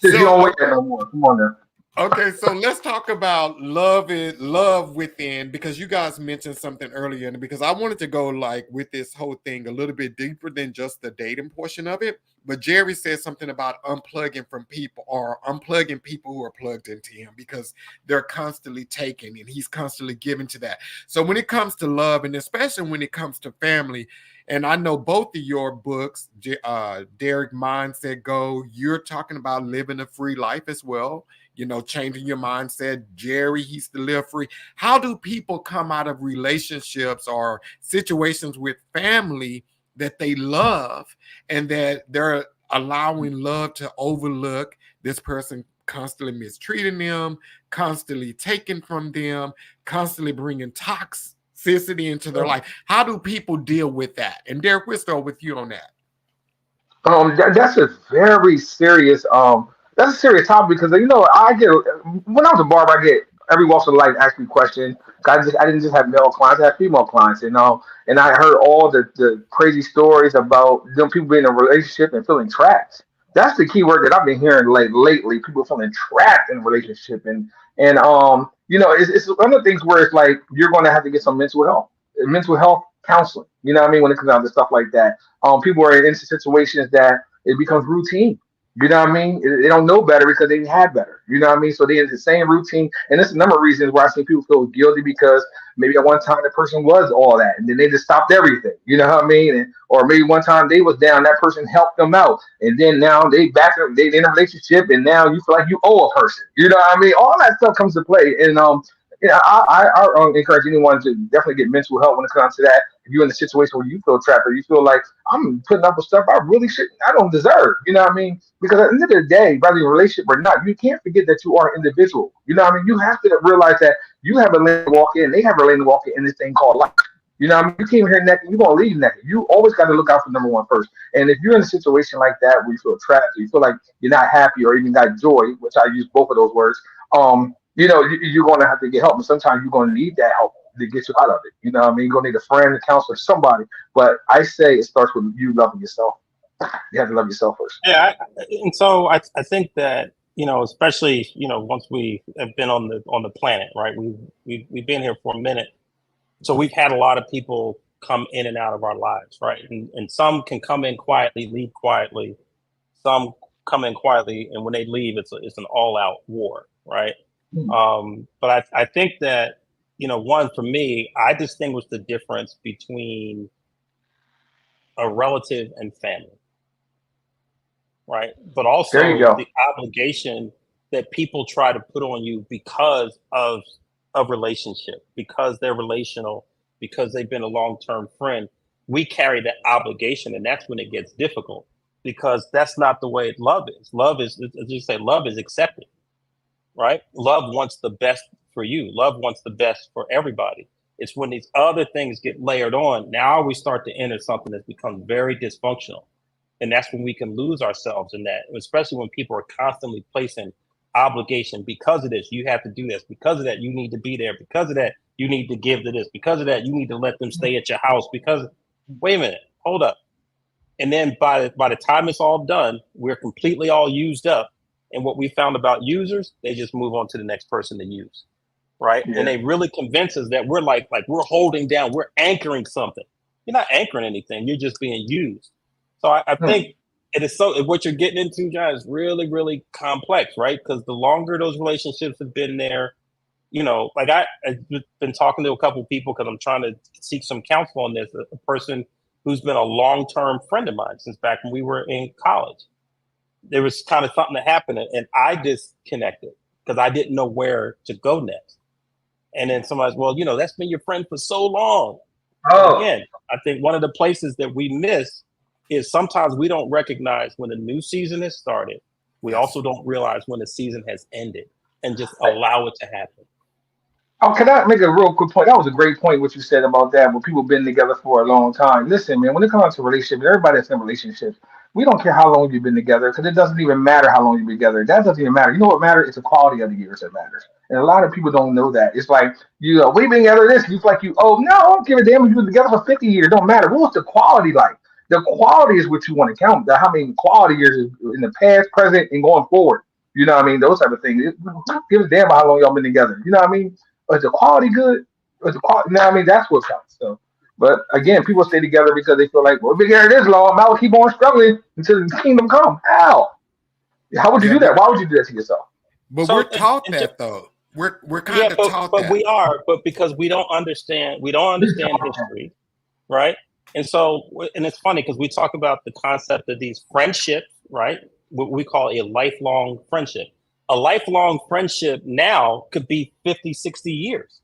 You don't wait that no more. Come on now. Okay, so let's talk about love within, because you guys mentioned something earlier, and because I wanted to go like with this whole thing a little bit deeper than just the dating portion of it. But Jerry said something about unplugging from people, or unplugging people who are plugged into him, because they're constantly taking and he's constantly giving to that. So when it comes to love, and especially when it comes to family, and I know both of your books, Derrick Mindset Go, you're talking about living a free life as well. Changing your mindset. Jerry, he's to live free. How do people come out of relationships or situations with family that they love and that they're allowing love to overlook this person constantly mistreating them, constantly taking from them, constantly bringing toxicity into their life? How do people deal with that? And Derrick, we'll start with you on that. That's a very serious that's a serious topic, because I get, when I was a barber, I get every walk of life ask me questions. I didn't just have male clients, I had female clients, and I heard all the crazy stories about them people being in a relationship and feeling trapped. That's the key word that I've been hearing lately. People feeling trapped in a relationship, and it's one of the things where it's like you're going to have to get some mental health counseling. You know what I mean? When it comes down to stuff like that, people are in situations that it becomes routine. You know what I mean? They don't know better because they didn't have better. You know what I mean? So they're in the same routine. And there's a number of reasons why I see people feel guilty, because maybe at one time the person was all that, and then they just stopped everything. You know what I mean? Or maybe one time they was down, that person helped them out, and then now they back up, they in a relationship, and now you feel like you owe a person. You know what I mean? All that stuff comes to play. And I encourage anyone to definitely get mental help when it comes to that. If you're in a situation where you feel trapped, or you feel like I'm putting up with stuff I really shouldn't, I don't deserve. You know what I mean? Because at the end of the day, whether you're in a relationship or not, you can't forget that you are an individual. You know what I mean? You have to realize that you have a lane to walk in, they have a lane to walk in this thing called life. You know what I mean? You came here naked, you're going to leave naked. You always got to look out for number one first. And if you're in a situation like that where you feel trapped, or you feel like you're not happy or even got joy, which I use both of those words, you're going to have to get help. And sometimes you're going to need that help to get you out of it. You know what I mean? You're going to need a friend, a counselor, somebody. But I say it starts with you loving yourself. You have to love yourself first. Yeah. And so I think that, especially, once we have been on the planet, right? We've been here for a minute. So we've had a lot of people come in and out of our lives, right? And some can come in quietly, leave quietly. Some come in quietly, and when they leave, it's an all-out war, right? But I think that, one, for me, I distinguish the difference between a relative and family, right? But also There you go. the obligation that people try to put on you because of relationship, because they're relational, because they've been a long-term friend. We carry that obligation, and that's when it gets difficult, because that's not the way love is. Love is, as you say, love is accepting, right? Love wants the best for you. Love wants the best for everybody. It's when these other things get layered on, now we start to enter something that's become very dysfunctional. And that's when we can lose ourselves in that, especially when people are constantly placing obligation. Because of this, you have to do this. Because of that, you need to be there. Because of that, you need to give to this. Because of that, you need to let them stay at your house. Because, wait a minute, hold up. And then by the time it's all done, we're completely all used up. And what we found about users, they just move on to the next person to use, right? Yeah. And they really convince us that we're like we're holding down, we're anchoring something. You're not anchoring anything. You're just being used. So I think it is what you're getting into, John, is really, really complex, right? Because the longer those relationships have been there, like I've been talking to a couple of people because I'm trying to seek some counsel on this. A person who's been a long-term friend of mine since back when we were in college. There was kind of something that happened, and I disconnected because I didn't know where to go next. And then somebody's, well, that's been your friend for so long. Oh. Again, I think one of the places that we miss is sometimes we don't recognize when a new season has started. We also don't realize when the season has ended, and just allow it to happen. Oh, can I make a real quick point? That was a great point, what you said about that, when people been together for a long time. Listen, man, when it comes to relationships, everybody that's in relationships, we don't care how long you've been together, because it doesn't even matter how long you've been together. That doesn't even matter. You know what matters? It's the quality of the years that matters. And a lot of people don't know that. It's like, we've been together this, you like no, I don't give a damn if you've been together for 50 years. It don't matter. What's the quality like? The quality is what you want to count. How many quality years is in the past, present, and going forward. You know what I mean? Those type of things. Give a damn about how long y'all been together. You know what I mean? Is the quality good? Is the quality? I mean, that's what counts. So, but again, people stay together because they feel like, well, we've been together this long, I will keep on struggling until the kingdom come. How? How would you do that? Why would you do that to yourself? But we're taught that though. We're kind of taught that. But we are, but because we don't understand history, right? And so, and it's funny because we talk about the concept of these friendships, right? What we call a lifelong friendship. A lifelong friendship now could be 50, 60 years,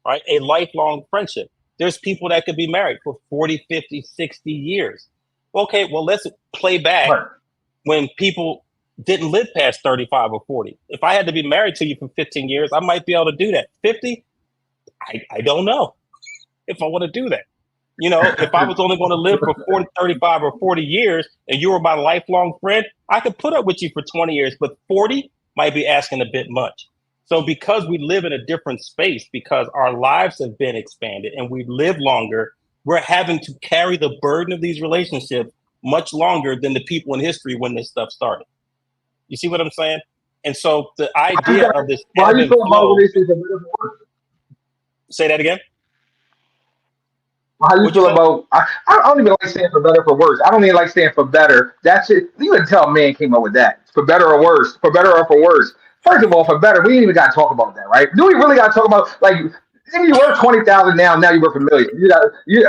right? A lifelong friendship. There's people that could be married for 40, 50, 60 years. Okay, well, let's play back when people didn't live past 35 or 40. If I had to be married to you for 15 years, I might be able to do that. 50? I don't know if I want to do that. If I was only going to live for 40, 35 or 40 years and you were my lifelong friend, I could put up with you for 20 years, but 40 might be asking a bit much. So because we live in a different space, because our lives have been expanded and we live longer, we're having to carry the burden of these relationships much longer than the people in history when this stuff started. You see what I'm saying? And so the idea of this why you feel about relationships? Say that again. How you feel about? I don't even like saying for better for worse. I don't even like saying for better. That's it. You can tell a man came up with that. For better or worse. For better or for worse. First of all, for better, we ain't even got to talk about that, right? Do we really got to talk about if you worth 20,000 now you worth $1 million?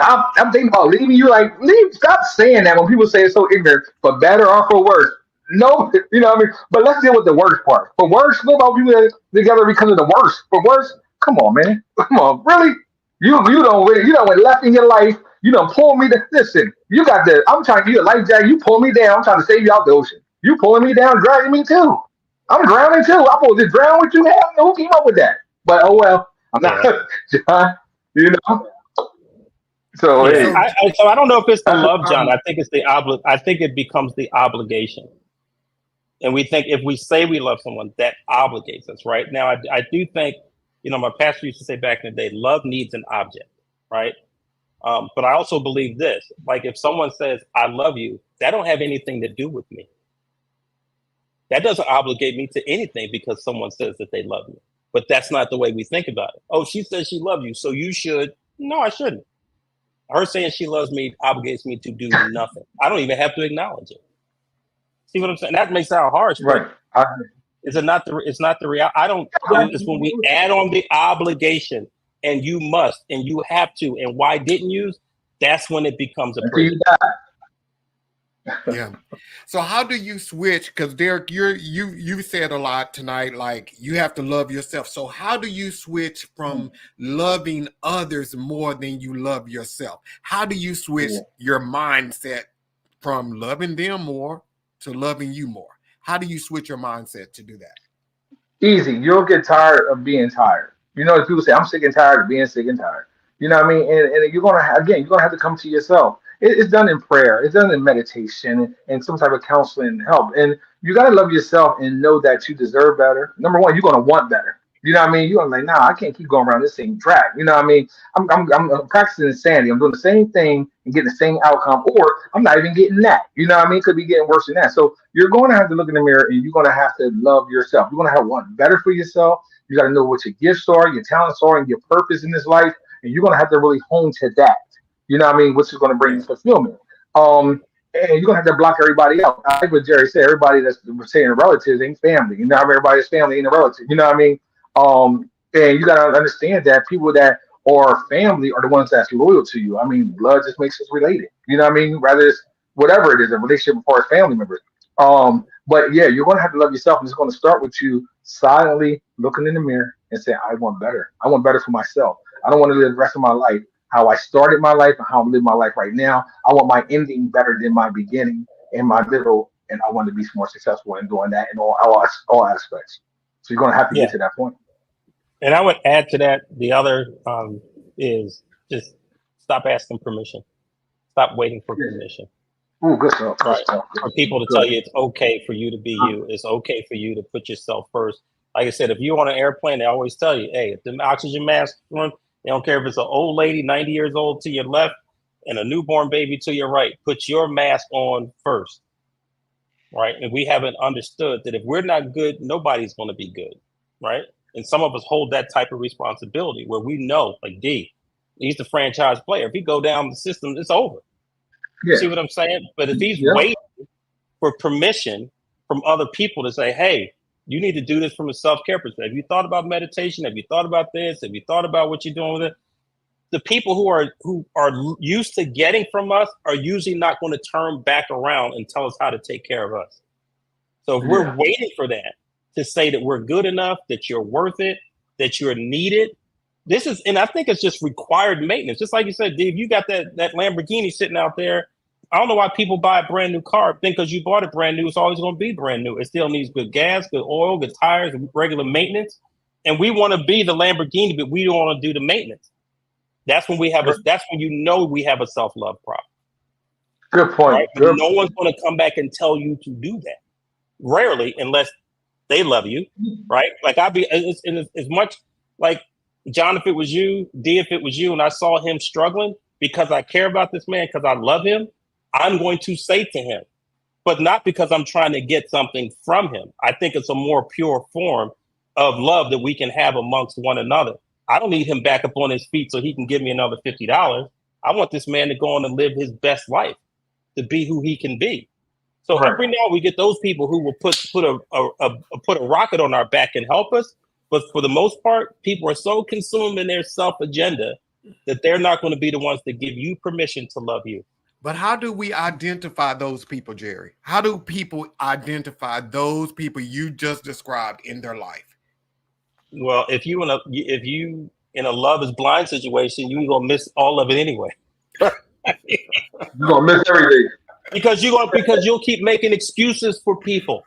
I'm thinking about leaving. You leave. Stop saying that when people say it's so ignorant. For better or for worse. No, you know what I mean. But let's deal with the worst part. For worse, what about people that together because of the worst? For worse, come on, man. Come on, really. You don't went left in your life. You don't pull me to listen. You got the. I'm trying to get a life jacket. You pull me down. I'm trying to save you out the ocean. You pulling me down, dragging me too. I'm drowning too. I'm supposed to drown with you. Who came up with that? But oh well. I'm not, John. So yeah. So I don't know if it's the love, John. I think it's the I think it becomes the obligation. And we think if we say we love someone, that obligates us, right? Now, I do think. My pastor used to say back in the day, love needs an object, right? But I also believe this, if someone says, I love you, that don't have anything to do with me. That doesn't obligate me to anything because someone says that they love me. But that's not the way we think about it. Oh, she says she loves you, so you should. No, I shouldn't. Her saying she loves me obligates me to do nothing. I don't even have to acknowledge it. See what I'm saying? That may sound harsh, Right. but is it not the? It's not the reality. I don't. It's when we add on the obligation, and you must, and you have to, and why didn't you? That's when it becomes a prison. Yeah. So how do you switch? Because Derrick, you said a lot tonight, like you have to love yourself. So how do you switch from loving others more than you love yourself? How do you switch your mindset from loving them more to loving you more? How do you switch your mindset to do that? Easy. You'll get tired of being tired. People say, I'm sick and tired of being sick and tired. You know what I mean? And you're going to, you're going to have to come to yourself. It's done in prayer. It's done in meditation and some type of counseling and help. And you got to love yourself and know that you deserve better. Number one, you're going to want better. You know what I mean? You're like, nah, I can't keep going around this same track. You know what I mean? I'm practicing insanity. I'm doing the same thing and getting the same outcome, or I'm not even getting that. You know what I mean? Could be getting worse than that. So you're going to have to look in the mirror and you're going to have to love yourself. You're going to have want better for yourself. You got to know what your gifts are, your talents are, and your purpose in this life. And you're going to have to really hone to that. You know what I mean? Which is going to bring fulfillment. And you're gonna have to block everybody out. I like what Jerry said. Everybody that's saying relatives ain't family. You know, everybody's family ain't a relative. You know what I mean? And you gotta understand that people that are family are the ones that's loyal to you. I mean, blood just makes us related. You know what I mean? Rather it's whatever it is, a relationship as far as family members. But yeah, you're gonna have to love yourself, and it's gonna start with you silently looking in the mirror and saying, I want better. I want better for myself. I don't want to live the rest of my life how I started my life and how I'm living my life right now. I want my ending better than my beginning and my middle, and I want to be more successful in doing that in all aspects. So you're going to have to get to that point. And I would add to that, the other is just stop asking permission. Stop waiting for permission. Ooh, good stuff. Right. For people to tell you it's okay for you to be you. It's okay for you to put yourself first. Like I said, if you're on an airplane, they always tell you, hey, if the oxygen mask on, they don't care if it's an old lady, 90 years old to your left and a newborn baby to your right. Put your mask on first, right? And we haven't understood that if we're not good, nobody's going to be good, right? And some of us hold that type of responsibility where we know, like D, he's the franchise player. If he go down the system, it's over. Yeah. See what I'm saying? But if he's waiting for permission from other people to say, hey, you need to do this from a self-care perspective. Have you thought about meditation? Have you thought about this? Have you thought about what you're doing with it? The people who are used to getting from us are usually not going to turn back around and tell us how to take care of us. So if we're waiting for that to say that we're good enough, that you're worth it, that you're needed, and I think it's just required maintenance. Just like you said, Dave, you got that Lamborghini sitting out there. I don't know why people buy a brand new car. Think because you bought it brand new, it's always going to be brand new. It still needs good gas, good oil, good tires, regular maintenance. And we want to be the Lamborghini, but we don't want to do the maintenance. That's when we have that's when you know we have a self-love problem. Good point. Right? But no one's going to come back and tell you to do that. Rarely, unless they love you, right? Like I'd be as much like John, if it was you, D, if it was you, and I saw him struggling because I care about this man, because I love him, I'm going to say to him, but not because I'm trying to get something from him. I think it's a more pure form of love that we can have amongst one another. I don't need him back up on his feet so he can give me another $50. I want this man to go on and live his best life, to be who he can be. So every now we get those people who will put a rocket on our back and help us. But for the most part, people are so consumed in their self agenda that they're not going to be the ones to give you permission to love you. But how do we identify those people, Jerry? How do people identify those people you just described in their life? Well, if you in a love is blind situation, you're gonna miss all of it anyway. You're gonna miss everything. Because you'll keep making excuses for people,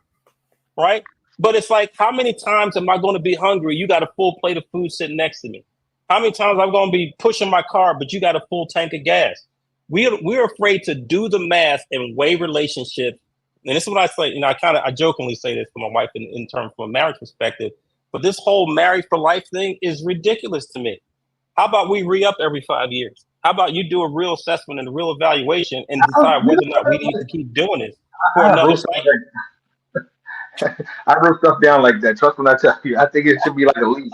right? But it's like, how many times am I going to be hungry? You got a full plate of food sitting next to me. How many times I'm going to be pushing my car, but you got a full tank of gas? We're afraid to do the math and weigh relationships. And this is what I say. I jokingly say this to my wife in terms from a marriage perspective. But this whole married for life thing is ridiculous to me. How about we re-up every 5 years? How about you do a real assessment and a real evaluation and decide whether or not we need to keep doing this for another cycle? I wrote stuff down like that. Trust when I tell you. I think it should be like a lease.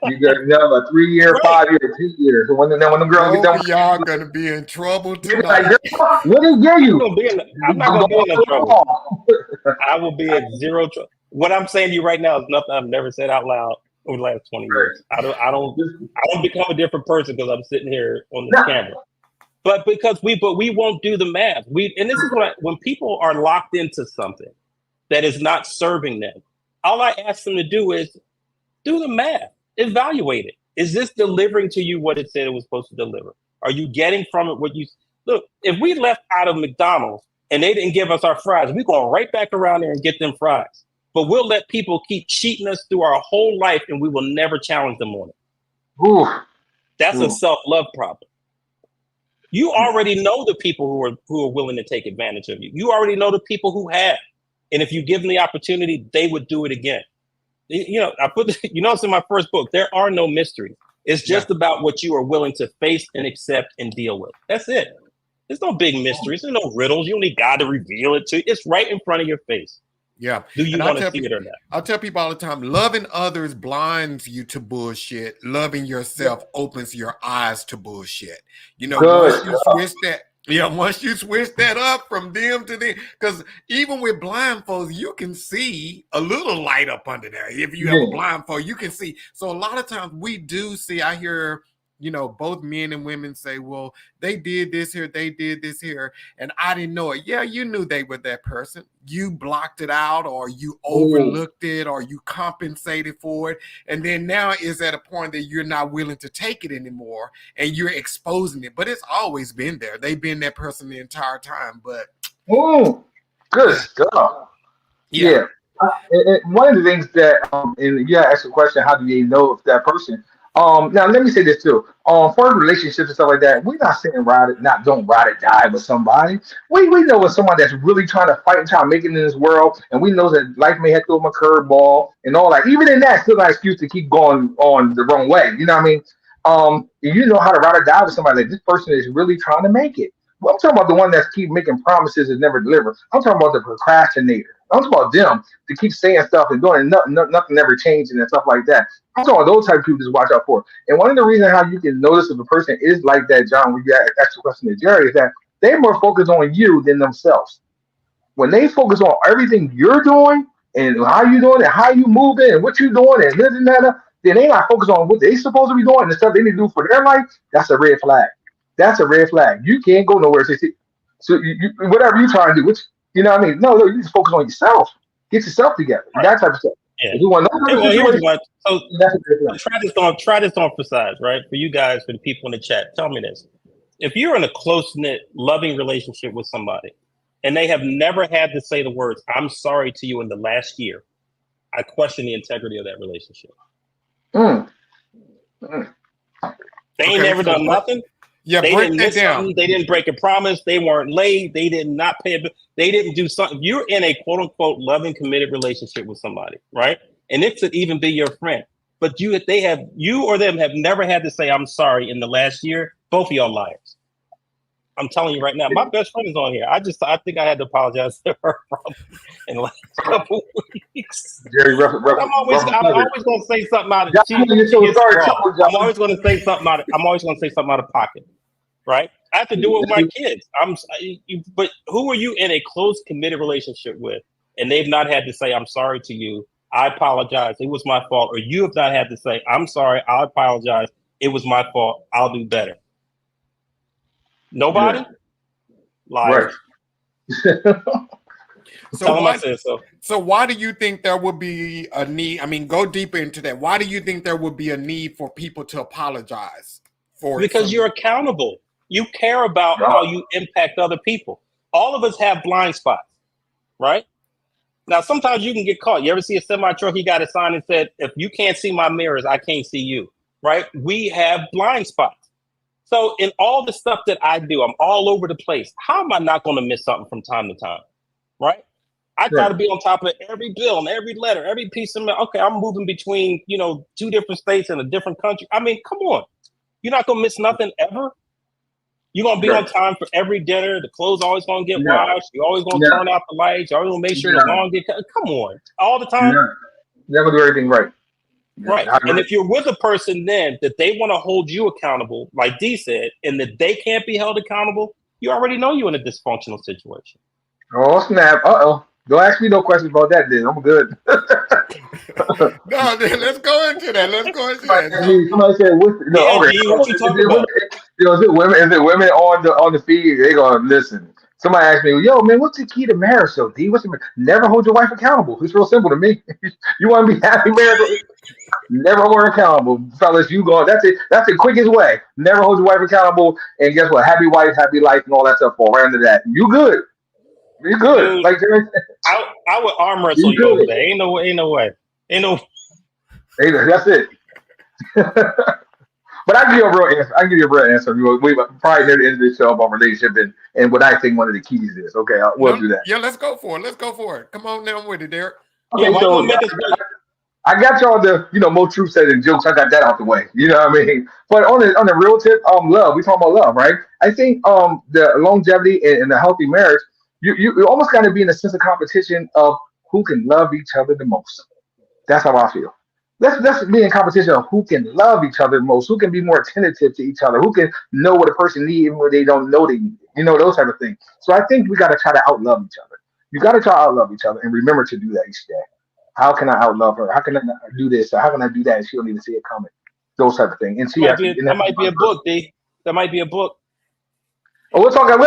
You got a 3 year, Right. 5 year, 2 years. And when the girls get Both done of y'all gonna be in trouble with it, like, tonight. girl, what did they give I'm you? gonna be in. I'm not I'm gonna be going in no to the trouble. mall. I will be in zero trouble. What I'm saying to you right now is nothing I've never said out loud over the last 20 years. I don't become a different person because I'm sitting here on this camera. But we won't do the math. And this is when people are locked into something that is not serving them, all I ask them to do is do the math, evaluate it. Is this delivering to you what it said it was supposed to deliver? Are you getting from it what you look? If we left out of McDonald's and they didn't give us our fries, we're going right back around there and get them fries. But we'll let people keep cheating us through our whole life and we will never challenge them on it. Ooh. That's a self-love problem. You already know the people who are willing to take advantage of you. You already know the people who have. And if you give them the opportunity, they would do it again. I put it's in my first book. There are no mysteries. It's just about what you are willing to face and accept and deal with. That's it. There's no big mysteries. There's no riddles. You don't need God to reveal it to you. It's right in front of your face. Yeah. Do you want to see it or not? I tell people all the time, loving others blinds you to bullshit. Loving yourself opens your eyes to bullshit. Once you switch that up from them to them, because even with blindfolds, you can see a little light up under there. If you have a blindfold, you can see. So a lot of times we do see, I hear, both men and women say, well, they did this here, they did this here, and I didn't know it. Yeah, you knew they were that person. You blocked it out, or you overlooked it, or you compensated for it. And then now it's at a point that you're not willing to take it anymore, and you're exposing it. But it's always been there. They've been that person the entire time. But good stuff. Yeah. And one of the things that, and you asked the question, how do they know if that person? Now let me say this too. For relationships and stuff like that, we're not saying don't ride or die with somebody. We know when someone that's really trying to fight and try to make it in this world, and we know that life may have to throw them a curveball and all that. Even in that, still not an excuse to keep going on the wrong way. You know what I mean? If you know how to ride or die with somebody, like this person is really trying to make it. Well, I'm talking about the one that's keep making promises and never deliver. I'm talking about the procrastinator. I'm talking about them to keep saying stuff and doing nothing ever changing and stuff like that. I'm talking about those type of people to watch out for. And one of the reasons how you can notice if a person is like that, John, when you ask the question to Jerry, is that they're more focused on you than themselves. When they focus on everything you're doing and how you doing and how you moving and what you doing and this and that, then they not focused on what they supposed to be doing and the stuff they need to do for their life. That's a red flag. That's a red flag. You can't go nowhere. So you whatever you trying to do, which you know what I mean? No, you just focus on yourself. Get yourself together. Right. That type of stuff. Yeah. If you want try this on for size, right? For you guys, for the people in the chat, tell me this. If you're in a close-knit, loving relationship with somebody, and they have never had to say the words, I'm sorry to you in the last year, I question the integrity of that relationship. They ain't never done nothing. Yeah, they break didn't that down. They didn't break a promise. They weren't late. They did not pay a bill. They didn't do something. You're in a quote unquote loving, committed relationship with somebody, right? And it could even be your friend. But you or them have never had to say, I'm sorry in the last year. Both of y'all liars. I'm telling you right now, my best friend is on here. I think I had to apologize to her in the last couple weeks. Jerry, I'm always going to say something out of I'm always going to say something out of pocket, right? I have to do it with my kids. But who are you in a close, committed relationship with, and they've not had to say, I'm sorry to you, I apologize, it was my fault, or you have not had to say, I'm sorry, I apologize, it was my fault, I'll do better. Nobody? Yeah. Liars. Right. So why do you think there would be a need? I mean, go deeper into that. Why do you think there would be a need for people to apologize for it? Because you're accountable. You care about how you impact other people. All of us have blind spots, right? Now, sometimes you can get caught. You ever see a semi-truck? He got a sign that said, if you can't see my mirrors, I can't see you, right? We have blind spots. So in all the stuff that I do, I'm all over the place. How am I not going to miss something from time to time, right? I try to be on top of every bill and every letter, every piece of mail. Okay, I'm moving between, 2 different states and a different country. I mean, come on. You're not going to miss nothing ever? You're gonna be on time for every dinner. The clothes always gonna get washed. You're always gonna turn out the lights. You're always gonna make sure the lawn get cut. Come on, all the time. Never do everything right. Right. And if you're with a person then that they want to hold you accountable, like D said, and that they can't be held accountable, you already know you're in a dysfunctional situation. Oh snap! Don't ask me no questions about that. Then I'm good. No, then let's go into that. Somebody said, what you talking about? Is it women on the feed? They gonna listen. Somebody asked me, "Yo, man, what's the key to marriage?" So, D, never hold your wife accountable. It's real simple to me. You want to be happy married? Never hold her accountable, fellas. You go. That's it. That's the quickest way. Never hold your wife accountable, and guess what? Happy wife, happy life, and all that stuff fall right into that. You good? You good? Dude, like I would arm wrestle you over there. Ain't no way. Hey, that's it. But I give you a real answer. We probably near the end of this show about relationship and what I think one of the keys is. Okay, we'll do that. Yeah, let's go for it. Come on now with it, Derrick. Okay, so I got y'all the more truth said and jokes. I got that out the way. You know what I mean? But on the real tip, love. We talking about love, right? I think the longevity and the healthy marriage, you almost got to be in a sense of competition of who can love each other the most. That's how I feel. Let's be in competition of who can love each other most, who can be more attentive to each other, who can know what a person needs even when they don't know they need it. Those type of things. So I think we got to try to outlove each other. You got to try to outlove each other and remember to do that each day. How can I outlove her? How can I do this? Or how can I do that? And she don't even see it coming. Those type of things. And that might be a book, D. That might be a book. Oh, we'll talk when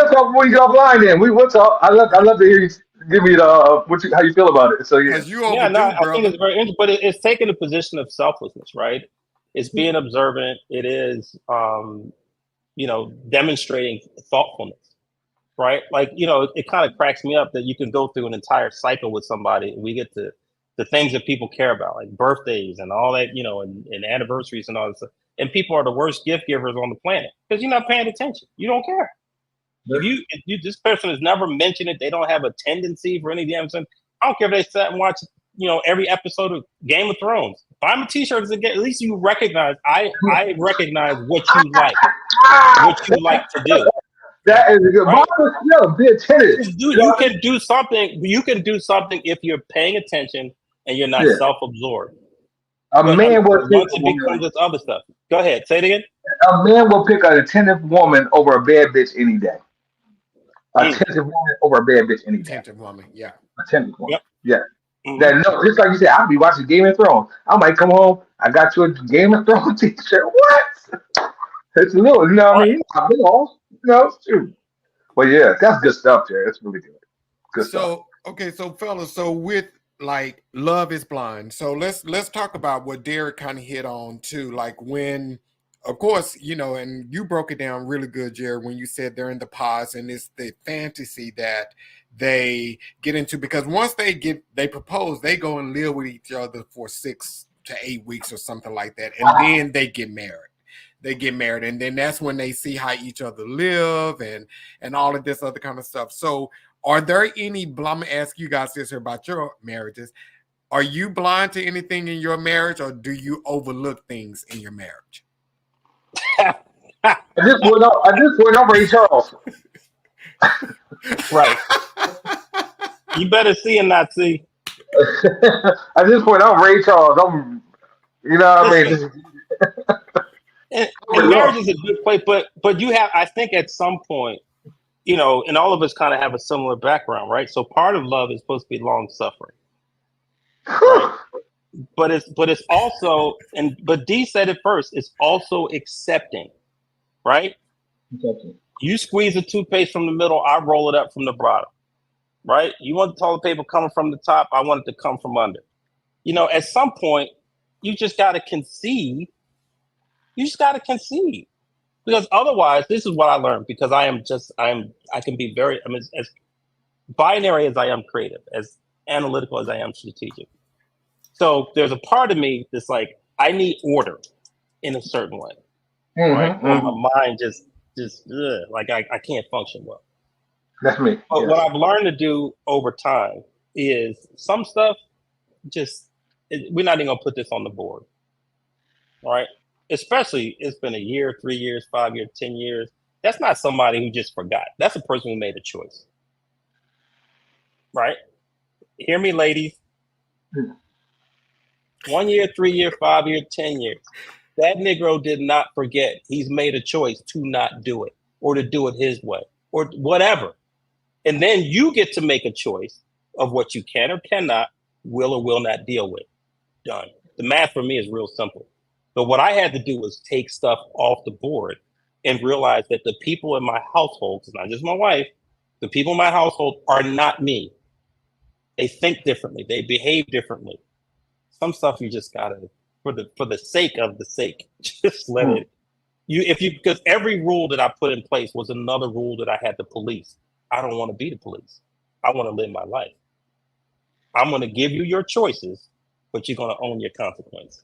we get offline. Then we'll talk. I love to hear you give me the how you feel about it. So I think it's very interesting, but it's taking a position of selflessness, right? It's being observant. It is, demonstrating thoughtfulness, right? Like it kind of cracks me up that you can go through an entire cycle with somebody, and we get to the things that people care about, like birthdays and all that, and anniversaries and all that stuff. And people are the worst gift givers on the planet because you're not paying attention. You don't care. If this person has never mentioned it, they don't have a tendency for any damn thing. I don't care if they sat and watch, every episode of Game of Thrones. Buy them a T-shirt at least you recognize. I recognize what you like to do. That is a good. Right? Be attentive. You can do something. You can do something if you're paying attention and you're not self-absorbed. Man will once it becomes this other stuff. Go ahead. Say it again. A man will pick an attentive woman over a bad bitch any day. Attentive woman over a bad bitch any day. Attentive woman, yeah. Attentive woman, yeah. Just like you said, I'll be watching Game of Thrones. I might come home. I got you a Game of Thrones T-shirt. What? It's a little, you know what I mean? Not big all, shoot. But yeah, that's good stuff, Jerry. That's really good. Good stuff. Okay, so fellas, so with like love is blind. So let's talk about what Derrick kind of hit on too. Like when, of course, and you broke it down really good, Jerry, when you said they're in the pods and it's the fantasy that they get into, because once they propose, they go and live with each other for 6 to 8 weeks or something like that, and then they get married. And then that's when they see how each other live and all of this other kind of stuff. So are there any, I'm going to ask you guys this here about your marriages. Are you blind to anything in your marriage, or do you overlook things in your marriage? I just went up Ray Charles. Right. You better see and not see. I just went up Ray Charles. You know what I mean? And marriage is a good place, but you have, I think at some point, and all of us kind of have a similar background, right? So part of love is supposed to be long suffering. Right? But it's also, but D said it first, it's also accepting, right? Accepting. You squeeze the toothpaste from the middle, I roll it up from the bottom, right? You want the toilet paper coming from the top, I want it to come from under. At some point, you just got to concede. Because otherwise, this is what I learned, because I can be very, as binary as I am creative, as analytical as I am strategic. So there's a part of me that's like, I need order in a certain way, right? My mind just like I can't function well. That's me. But what I've learned to do over time is some stuff we're not even gonna put this on the board, all right? Especially it's been a year, 3 years, 5 years, 10 years. That's not somebody who just forgot. That's a person who made a choice. Right? Hear me, ladies. 1 year, 3 year, 5 year, 10 years. That Negro did not forget. He's made a choice to not do it or to do it his way or whatever. And then you get to make a choice of what you can or cannot, will or will not deal with. Done. The math for me is real simple. But what I had to do was take stuff off the board and realize that the people in my household, it's not just my wife, the people in my household are not me. They think differently. They behave differently. Some stuff you just gotta, for the sake of the sake, just let it. Because every rule that I put in place was another rule that I had to police. I don't want to be the police. I want to live my life. I'm going to give you your choices, but you're going to own your consequence.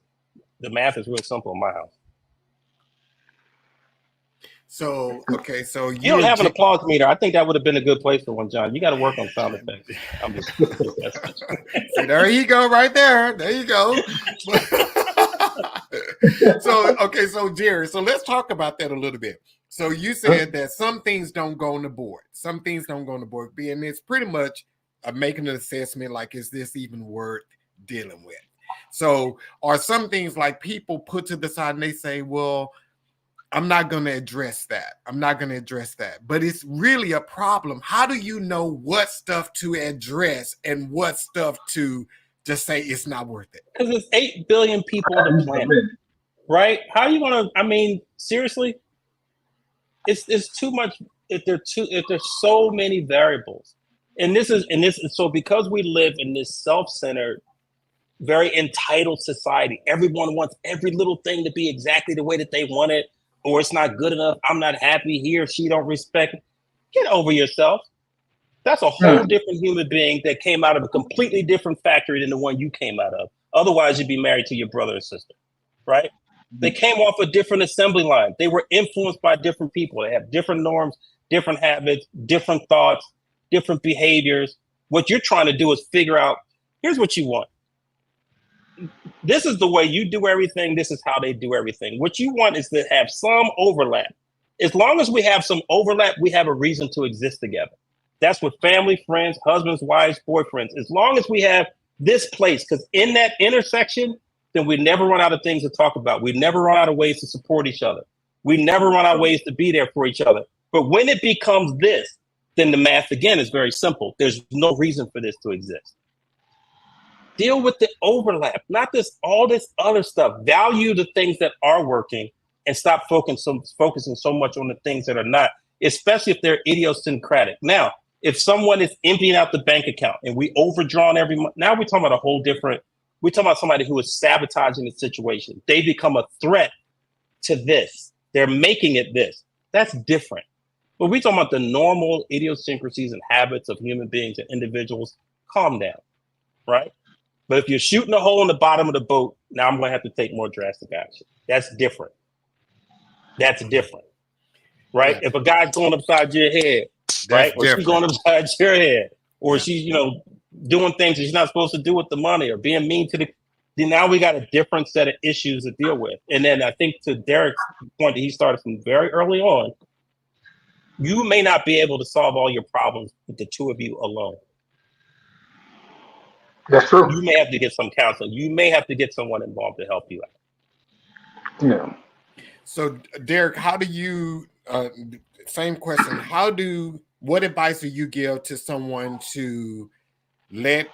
The math is real simple in my house. So, okay, so you don't have an applause meter. I think that would have been a good place for one, John. You got to work on sound effects. I'm just See, there you go, right there. There you go. So, okay, so Jerry, so let's talk about that a little bit. So you said that some things don't go on the board. Some things don't go on the board. And it's pretty much making an assessment like, is this even worth dealing with? So are some things like people put to the side and they say, well, I'm not going to address that. I'm not going to address that. But it's really a problem. How do you know what stuff to address and what stuff to just say it's not worth it? Because there's 8 billion people on the planet, right? How are you going to, I mean, seriously? It's too much. If there's so many variables. And so because we live in this self-centered, very entitled society, everyone wants every little thing to be exactly the way that they want it, or it's not good enough. I'm not happy. He or she don't respect me. Get over yourself. That's a whole different human being that came out of a completely different factory than the one you came out of. Otherwise, you'd be married to your brother or sister, right? They came off a different assembly line. They were influenced by different people. They have different norms, different habits, different thoughts, different behaviors. What you're trying to do is figure out, here's what you want. This is the way you do everything. This is how they do everything. What you want is to have some overlap. As long as we have some overlap, we have a reason to exist together. That's with family, friends, husbands, wives, boyfriends. As long as we have this place, because in that intersection, then we never run out of things to talk about. We never run out of ways to support each other. We never run out of ways to be there for each other. But when it becomes this, then the math, again, is very simple. There's no reason for this to exist. Deal with the overlap, not all this other stuff. Value the things that are working and stop focusing so much on the things that are not, especially if they're idiosyncratic. Now, if someone is emptying out the bank account and we overdrawn every month, now we're talking about we're talking about somebody who is sabotaging the situation. They become a threat to this. They're making it this. That's different. But we're talking about the normal idiosyncrasies and habits of human beings and individuals. Calm down, right? But if you're shooting a hole in the bottom of the boat, now I'm going to have to take more drastic action. That's different. That's different, right? Yeah. If a guy's going upside your head, right? Or she's going upside your head, or she's, doing things that she's not supposed to do with the money, or being mean to then now we got a different set of issues to deal with. And then I think to Derrick's point that he started from very early on, you may not be able to solve all your problems with the two of you alone. That's true. You may have to get some counseling. You may have to get someone involved to help you out. Yeah. So, Derrick, how do you, same question, what advice do you give to someone to let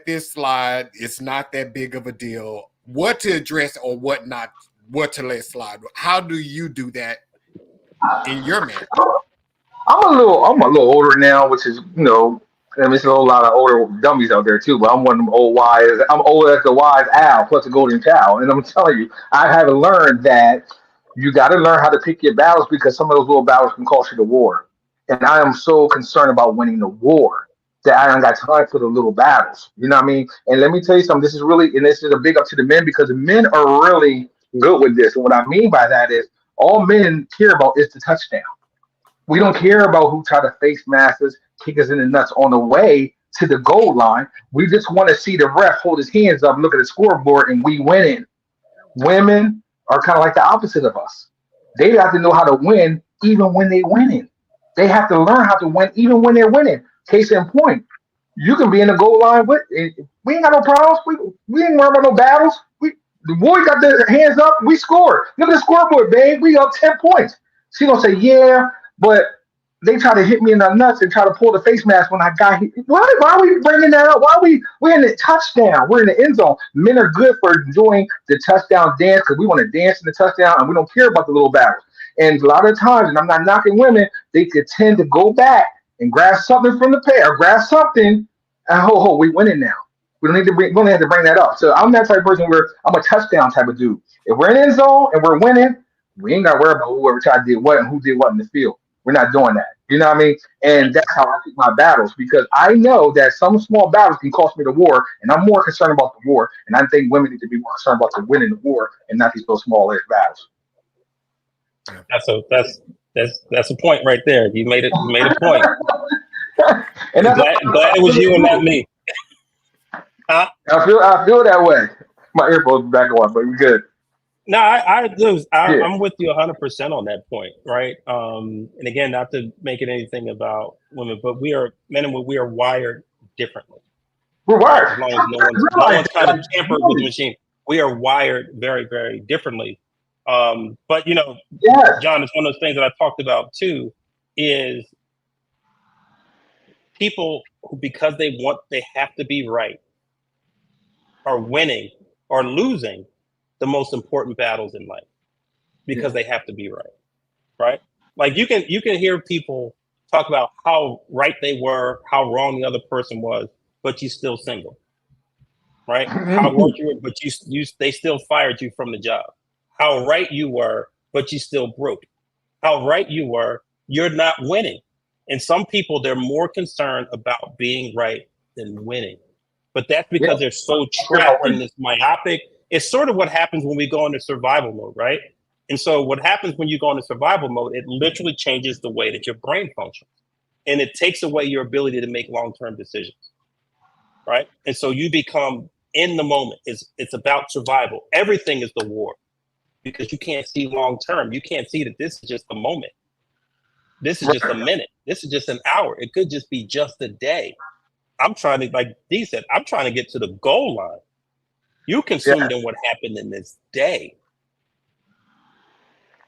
this slide? It's not that big of a deal. What to address or what to let slide? How do you do that in your marriage? I'm a little older now, which is, there's a whole lot of older dummies out there too, but I'm one of them old wise. I'm old as the wise owl plus the golden cow. And I'm telling you, I have learned that you got to learn how to pick your battles, because some of those little battles can cost you the war. And I am so concerned about winning the war that I don't got time for the little battles. You know what I mean? And let me tell you something. This is a big up to the men, because the men are really good with this. And what I mean by that is all men care about is the touchdown. We don't care about who tried to face masters, kick us in the nuts on the way to the goal line. We just want to see the ref hold his hands up, look at the scoreboard, and we winning. Women are kind of like the opposite of us. They have to know how to win even when they're winning. They have to learn how to win even when they're winning. Case in point, you can be in the goal line with. We ain't got no problems. We ain't worried about no battles. The boy got their hands up. We scored. Look at the scoreboard, babe. We up 10 points. She gonna say, yeah, but they try to hit me in the nuts and try to pull the face mask when I got hit. Why are we bringing that up? We're in the touchdown. We're in the end zone. Men are good for doing the touchdown dance because we want to dance in the touchdown and we don't care about the little battles. And a lot of times, and I'm not knocking women, they could tend to go back and grab something from the pair, grab something, and we winning now. We don't have to bring that up. So I'm that type of person where I'm a touchdown type of dude. If we're in the end zone and we're winning, we ain't got to worry about whoever tried to do what and who did what in the field. We're not doing that. You know what I mean? And that's how I pick my battles because I know that some small battles can cost me the war, and I'm more concerned about the war. And I think women need to be more concerned about the winning the war and not these little small battles. That's a point right there. You made a point. And I'm glad it was you and not me. Huh? I feel that way. My earphones back on, but we're good. No, I'm with you 100% on that point, right? And again, not to make it anything about women, but men and women, we are wired differently. We're wired. As long as no one's kind of tampered with the machine, we are wired very, very differently. But John, it's one of those things that I talked about too, is people who, because they have to be right, are winning or losing the most important battles in life because they have to be right? Like you can hear people talk about how right they were, how wrong the other person was, but you still single, right? How wrong you were, but they still fired you from the job. How right you were, but you still broke. How right you were, you're not winning. And some people, they're more concerned about being right than winning. But that's because they're so trapped in this myopic. It's sort of what happens when we go into survival mode, right? And so what happens when you go into survival mode, it literally changes the way that your brain functions. And it takes away your ability to make long-term decisions, right? And so you become in the moment. It's about survival. Everything is the war because you can't see long-term. You can't see that this is just a moment. This is just a minute. This is just an hour. It could just be just a day. I'm trying to, like Dee said, I'm trying to get to the goal line. You consumed in what happened in this day.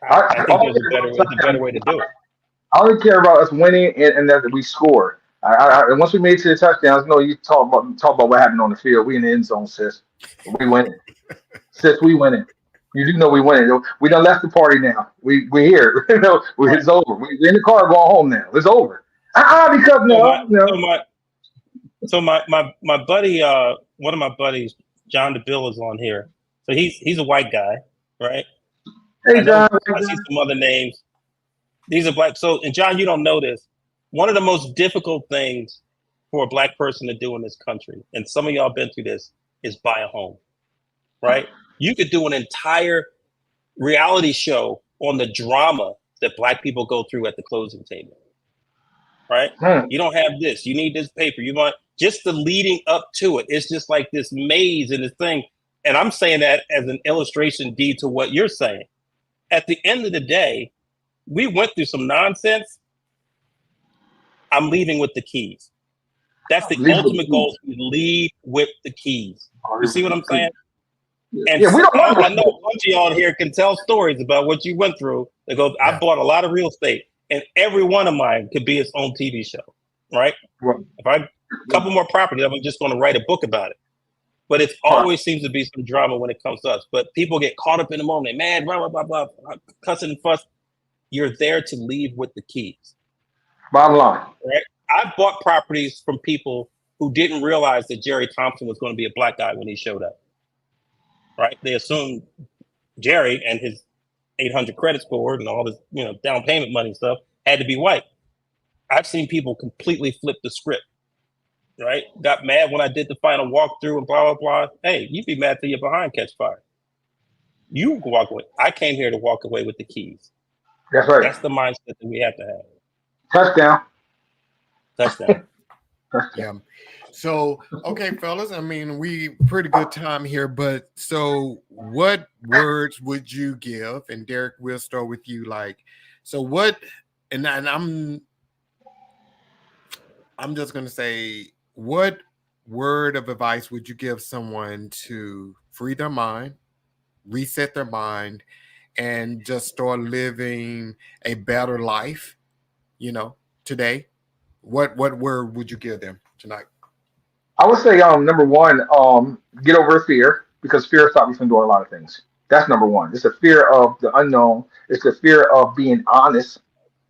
I think there's a better way to do it. I only care about us winning and that we score. And once we made it to the touchdowns, you talk about what happened on the field. We in the end zone, sis. We winning. Sis, we winning. You do know we winning. We done left the party now. We here. It's over. We're in the car going home now. It's over. So my buddy, one of my buddies, John DeBill, is on here. So he's a white guy, right? Hey, John. I see some other names. These are black. So, and John, you don't know this. One of the most difficult things for a black person to do in this country, and some of y'all been through this, is buy a home, right? You could do an entire reality show on the drama that black people go through at the closing table, right? You don't have this. You need this paper. You want just the leading up to it. It's just like this maze and this thing. And I'm saying that as an illustration, D, to what you're saying. At the end of the day, we went through some nonsense. I'm leaving with the keys. That's the ultimate goal, to leave with the keys. You see what I'm saying? And we don't I know a bunch of y'all here can tell stories about what you went through. They go, I bought a lot of real estate, and every one of mine could be its own TV show, right? If I a couple more properties, I'm just going to write a book about it. But it always seems to be some drama when it comes to us. But people get caught up in the moment, mad, blah, blah, blah, blah, cussing and fuss. You're there to leave with the keys. Bottom line. Right? I bought properties from people who didn't realize that Jerry Thompson was going to be a black guy when he showed up. Right? They assumed Jerry and his 800 credit score and all this, down payment money and stuff had to be white. I've seen people completely flip the script. Right? Got mad when I did the final walkthrough and blah, blah, blah. Hey, you'd be mad till your behind catch fire. You can walk away. I came here to walk away with the keys. That's right. That's the mindset that we have to have. Touchdown. Yeah. So, okay, fellas, I mean, we pretty good time here, but so what words would you give? And Derrick, we'll start with you. Like, So what? And I'm just gonna say, what word of advice would you give someone to free their mind, reset their mind, and just start living a better life? Today. What word would you give them tonight? I would say, number one, get over fear because fear stops you from doing a lot of things. That's number one. It's a fear of the unknown. It's a fear of being honest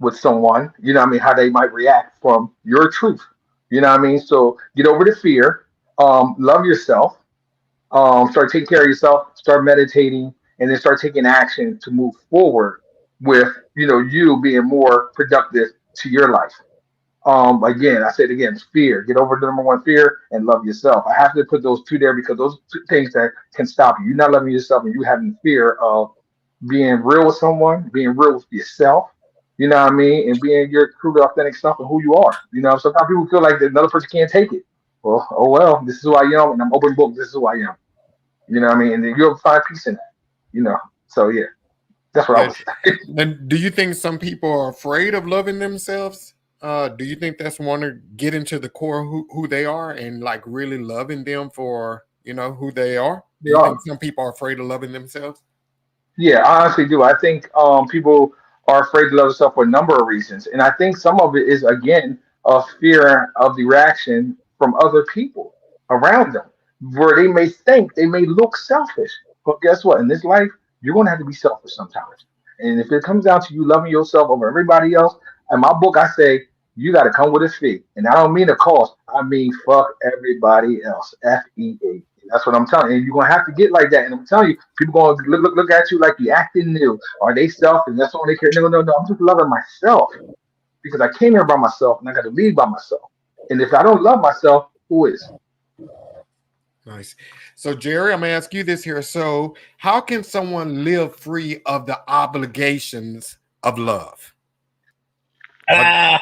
with someone. You know what I mean? How they might react from your truth. You know what I mean? So get over the fear. Love yourself. Start taking care of yourself. Start meditating, and then start taking action to move forward with you being more productive to your life. Again, I said again, fear. Get over the number one fear and love yourself. I have to put those two there because those two things that can stop you. You're not loving yourself and you having fear of being real with someone, being real with yourself, you know what I mean? And being your true authentic self and who you are. Sometimes people feel like another person can't take it. Well, oh well, this is who I am and I'm open book, this is who I am. You know what I mean? And then you'll find peace in that, you know. So yeah, that's what I Yeah. was saying. And do you think some people are afraid of loving themselves? Do you think that's want to get into the core of who they are and like really loving them for who they are? They Do you think are. some people are afraid of loving themselves? Yeah, I honestly do. I think people are afraid to love themselves for a number of reasons, and I think some of it is again a fear of the reaction from other people around them, where they may think they may look selfish. But guess what? In this life, you're going to have to be selfish sometimes. And if it comes down to you loving yourself over everybody else, in my book, I say you got to come with a fee, and I don't mean a cost. I mean fuck everybody else. FEA. That's what I'm telling you. And you're gonna have to get like that. And I'm telling you, people gonna look at you like you acting new. Are they selfish? That's all they care. No, no, no. I'm just loving myself because I came here by myself and I got to leave by myself. And if I don't love myself, who is? Nice. So, Jerry, I'm gonna ask you this here. So, how can someone live free of the obligations of love? Ah,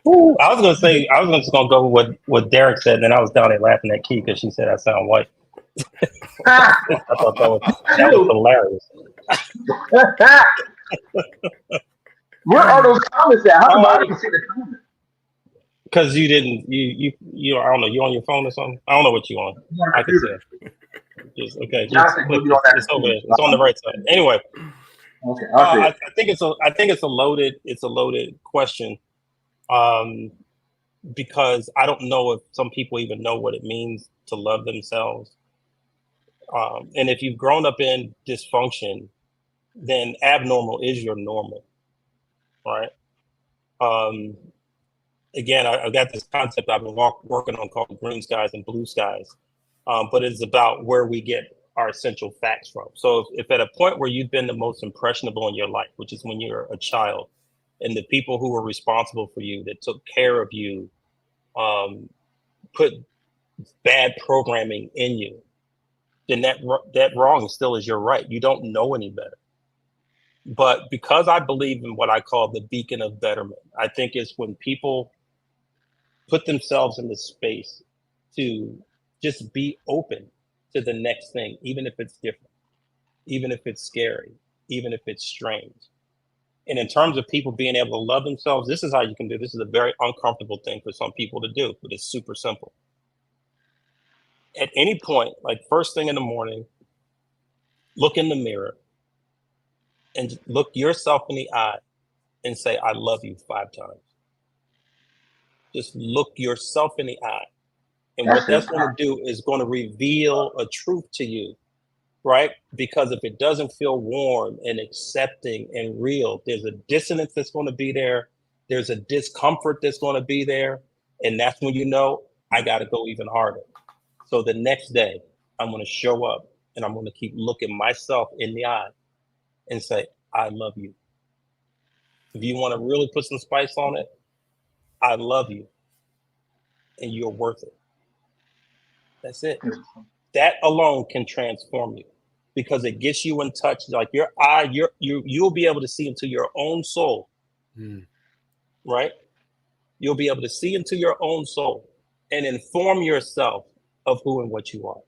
ooh, I was just gonna go with what Derek said, and then I was down there laughing at Key because she said I sound white. I thought that was True. hilarious. Where are those comments at? How come I Um, didn't see the comments? Because you didn't, I don't know, you on your phone or something? I don't know what you on. I'm on the I can see computer. it. Just Johnson, click. you'll be on that It's over computer. there. It's on the right side. Anyway, Okay, I'll see I it. think it's a loaded question. Um, because I don't know if some people even know what it means to love themselves. And if you've grown up in dysfunction, then abnormal is your normal, right? Um, Again, I got this concept I've been working on called green skies and blue skies, but it's about where we get our essential facts from. So if at a point where you've been the most impressionable in your life, which is when you're a child, and the people who were responsible for you that took care of you um, put bad programming in you, then that wrong still is your right. You don't know any better. But because I believe in what I call the beacon of betterment, I think it's when people put themselves in the space to just be open to the next thing, even if it's different, even if it's scary, even if it's strange. And in terms of people being able to love themselves, this is how you can do. This is a very uncomfortable thing for some people to do, but it's super simple. At any point, like first thing in the morning, look in the mirror and look yourself in the eye and say, I love you 5 times. Just look yourself in the eye. And what that's going to do is going to reveal a truth to you, right? Because if it doesn't feel warm and accepting and real, there's a dissonance that's going to be there. There's a discomfort that's going to be there. And that's when you know, I got to go even harder. So the next day, I'm going to show up and I'm going to keep looking myself in the eye and say, I love you. If you want to really put some spice on it, I love you and you're worth it. That's it. That alone can transform you because it gets you in touch. Like your eye, you'll be able to see into your own soul, right? You'll be able to see into your own soul and inform yourself of who and what you are.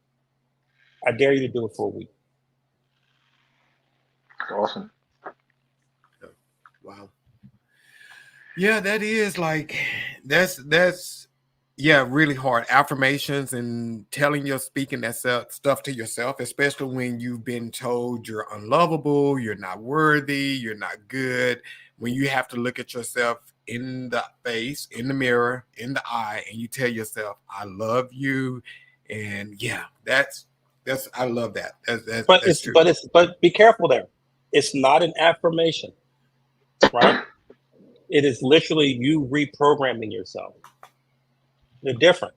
I dare you to do it for a week. Awesome. Yeah, that is like that's yeah, really hard. Affirmations and telling your speaking that stuff to yourself, especially when you've been told you're unlovable, you're not worthy, you're not good. When you have to look at yourself in the face, in the mirror, in the eye, and you tell yourself, "I love you," and yeah, that's I love that. That's true. But be careful there. It's not an affirmation, right? It is literally you reprogramming yourself. They're different,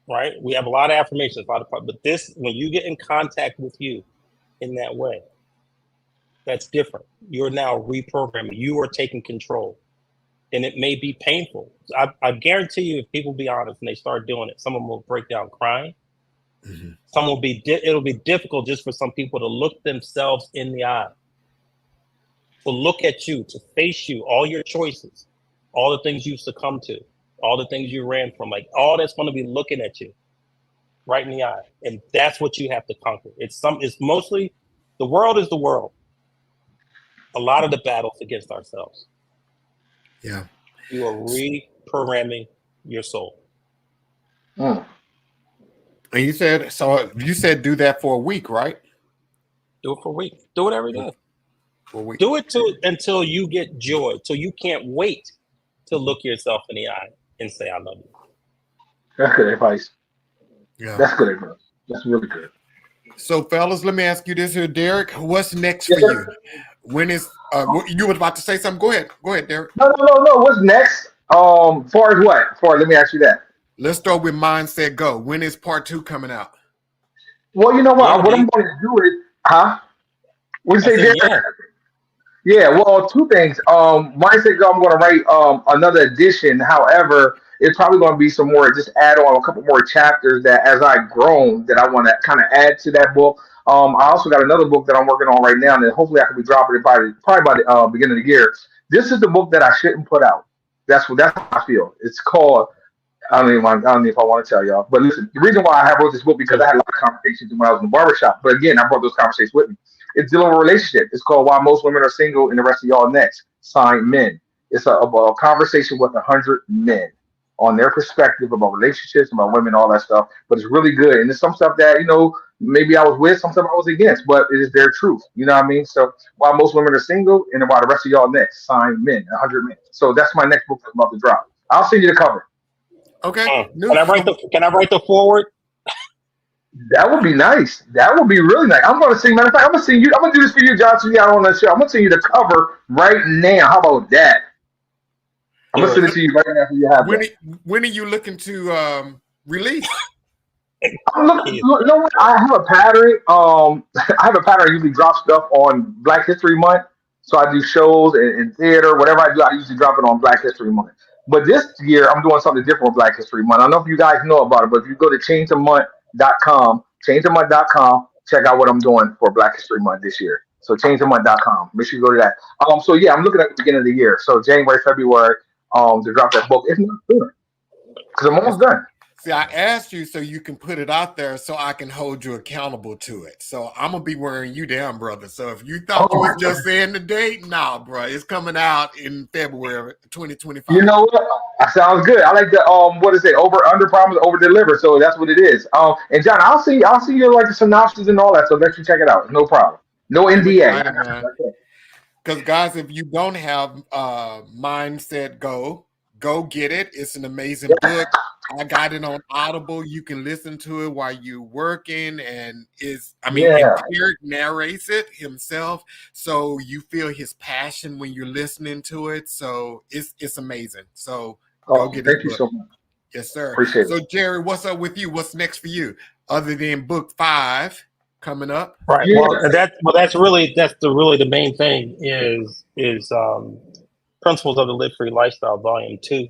right? We have a lot of affirmations, but this, when you get in contact with you in that way, that's different. You're now reprogramming. You are taking control, and it may be painful. I guarantee you, if people be honest and they start doing it, someone will break down crying. Mhm. Some will be. It'll be difficult just for some people to look themselves in the eye, to look at you, to face you, all your choices, all the things you've succumbed to, all the things you ran from, like all that's going to be looking at you right in the eye, and that's what you have to conquer. It's mostly the world is the world. A lot of the battles against ourselves. Yeah. You are reprogramming your soul. Mm. And you said do that for a week, right? Do it for a week. Do it every day. For a week. Do it until you get joy. So you can't wait to look yourself in the eye and say, "I love you." That's good advice. Yeah. That's good advice. That's really good. So, fellas, let me ask you this here, Derrick. What's next Yes, for you? sir. When is you were about to say something? Go ahead, Derrick. No. What's next? Far as what? Let me ask you that. Let's start with Mindset Go. When is part 2 coming out? Well, you know Yeah, what? What I'm D. going to do is, huh? What you I say, said, Derek? yeah. Yeah, well, two things. Mindset Go, I'm going to write another edition. However, it's probably going to be some more, just add on a couple more chapters that as I've grown, that I want to kind of add to that book. I also got another book that I'm working on right now, and hopefully I can be dropping it probably by the beginning of the year. This is the book that I shouldn't put out. That's what I feel. It's called. I don't know if I want to tell y'all, but listen. The reason why I have wrote this book because I had a lot of conversations when I was in the barbershop. But again, I brought those conversations with me. It's dealing with a relationship. It's called Why Most Women Are Single and the Rest of Y'all Next. Signed Men. It's a conversation with 100 men on their perspective about relationships, about women, all that stuff. But it's really good. And there's some stuff that, maybe I was with, some stuff I was against, but it is their truth. You know what I mean? So Why Most Women Are Single and Why the Rest of Y'all Next. Signed Men, 100 men. So that's my next book that's about to drop. I'll send you the cover. Okay. Can I write the forward? That would be nice. That would be really nice. I'm going to sing. Matter of fact, I'm going to sing you. I'm going to do this for you, Johnson. Yeah, on the show. I'm going to send you the cover right now. How about that? I'm going to send it to you right now so you have it. When are you looking to release? I'm looking. You know what? I have a pattern. I have a pattern. I usually drop stuff on Black History Month. So I do shows and theater, whatever I do. I usually drop it on Black History Month. But this year, I'm doing something different with Black History Month. I don't know if you guys know about it, but if you go to changethemonth.com, check out what I'm doing for Black History Month this year. So changethemonth.com. Make sure you go to that. So yeah, I'm looking at the beginning of the year. So January, February, to drop that book. If not sooner, because I'm almost done. See, I asked you so you can put it out there so I can hold you accountable to it. So I'm gonna be wearing you down, brother. So if you thought you was just saying the date, nah, bro, it's coming out in February 2025. You know what? That sounds good. I like the what is it? Under promise, over deliver. So that's what it is. And John, I'll see you like the synopsis and all that. So let you check it out. No problem. No NDA. Because guys, if you don't have Mindset Go get it. It's an amazing book. I got it on Audible. You can listen to it while you're working, and Impairs narrates it himself, so you feel his passion when you're listening to it. So it's amazing. So go get it. Thank you so much. Yes, sir. Appreciate it. So Jerry, what's up with you? What's next for you, other than book 5 coming up? Right. Yeah. That's the main thing is Principles of the Live Free Lifestyle, Volume 2.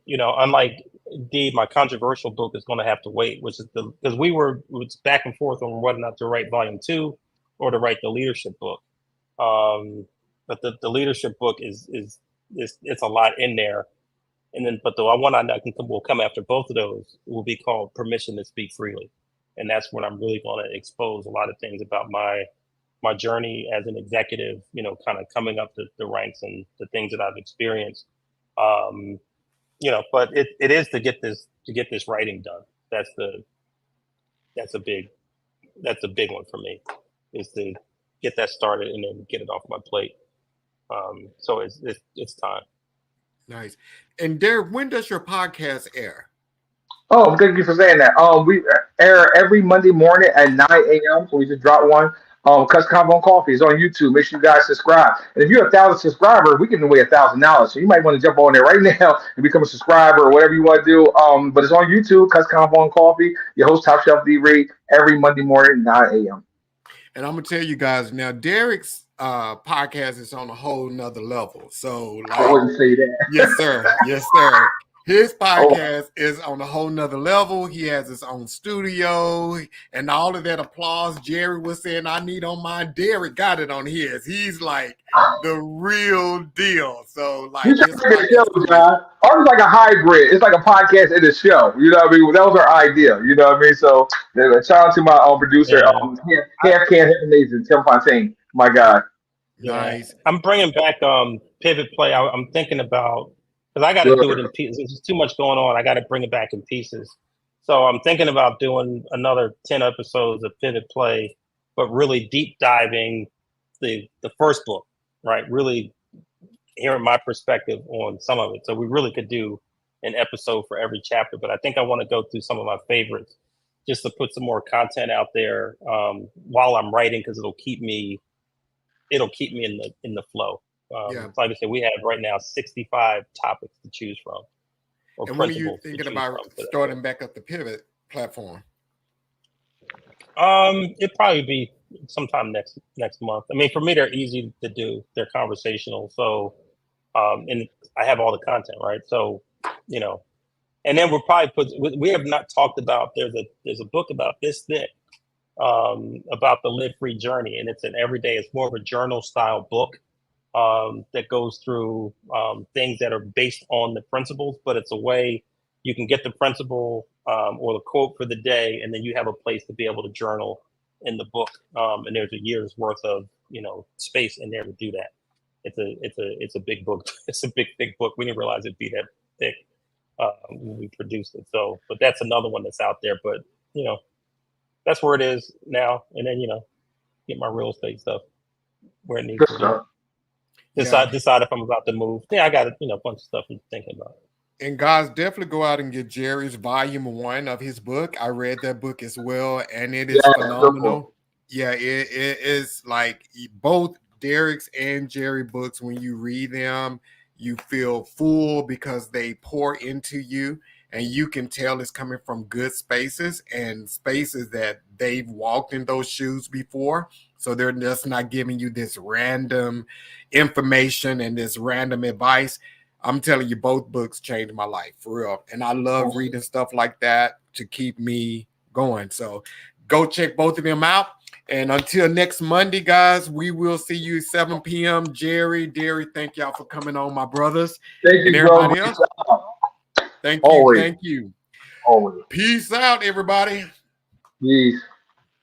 Unlike D, my controversial book is going to have to wait, which is because it's back and forth on whether or not to write Volume 2 or to write the leadership book. But the leadership book is it's a lot in there, and then but the one I think will come after both of those will be called Permission to Speak Freely, and that's when I'm really going to expose a lot of things about my my journey as an executive, you know, kind of coming up the ranks and the things that I've experienced. You know, but it is to get this writing done. That's a big one for me, is to get that started and then get it off my plate. So it's time. Nice. And Derrick, when does your podcast air? Oh, thank you for saying that. We air every Monday morning at 9 a.m. So we just dropped one. Cuts Combo Coffee is on YouTube. Make sure you guys subscribe. And if you're 1,000 subscribers, we give away $1,000. So you might want to jump on there right now and become a subscriber or whatever you want to do. But it's on YouTube. Cuts Combo Coffee. Your host Top Shelf D Reed every Monday morning 9 a.m. And I'm gonna tell you guys now, Derrick's podcast is on a whole nother level. So, like, I wouldn't say that. yes, sir. Yes, sir. His podcast is on a whole nother level. He has his own studio and all of that applause Jerry was saying I need on mine. Derrick got it on his. He's like the real deal. So, like, you should make a show, John. Ours is like a hybrid. It's like a podcast and a show. You know what I mean? That was our idea. You know what I mean? So, shout out to my producer, amazing, Tim Fontaine. My God. Nice. I'm bringing back Pivot Play. I'm thinking about, because I got to do it in pieces. There's just too much going on. I got to bring it back in pieces. So I'm thinking about doing another 10 episodes of Pivot Play, but really deep diving the first book, right? Really hearing my perspective on some of it. So we really could do an episode for every chapter, but I think I want to go through some of my favorites just to put some more content out there while I'm writing, because it'll keep me in the flow. Like I said, we have right now 65 topics to choose from. And when are you thinking about starting back up the Pivot platform? It'd probably be sometime next month. I mean, for me, they're easy to do. They're conversational. So, and I have all the content, right? So, you know, and then we'll probably we have not talked about, there's a book about this thick, about the Live Free journey. And it's it's more of a journal style book. That goes through things that are based on the principles, but it's a way you can get the principle or the quote for the day, and then you have a place to be able to journal in the book. And there's a year's worth of space in there to do that. It's a big book. It's a big book. We didn't realize it'd be that thick when we produced it. So, but that's another one that's out there. But that's where it is now. And then get my real estate stuff where it needs to be. Decide if I'm about to move. Yeah, I got a bunch of stuff I'm thinking about. And guys, definitely go out and get Jerry's volume 1 of his book. I read that book as well, and it is phenomenal. Yeah, it is like both Derrick's and Jerry books. When you read them, you feel full because they pour into you, and you can tell it's coming from good spaces and spaces that they've walked in those shoes before. So they're just not giving you this random information and this random advice. I'm telling you, both books changed my life for real. And I love reading stuff like that to keep me going. So go check both of them out. And until next Monday, guys, we will see you 7 p.m. Jerry, Derrick, thank y'all for coming on, my brothers. Thank you, everybody bro. else. Thank you. Always. Thank you. Always. Peace out, everybody. Peace.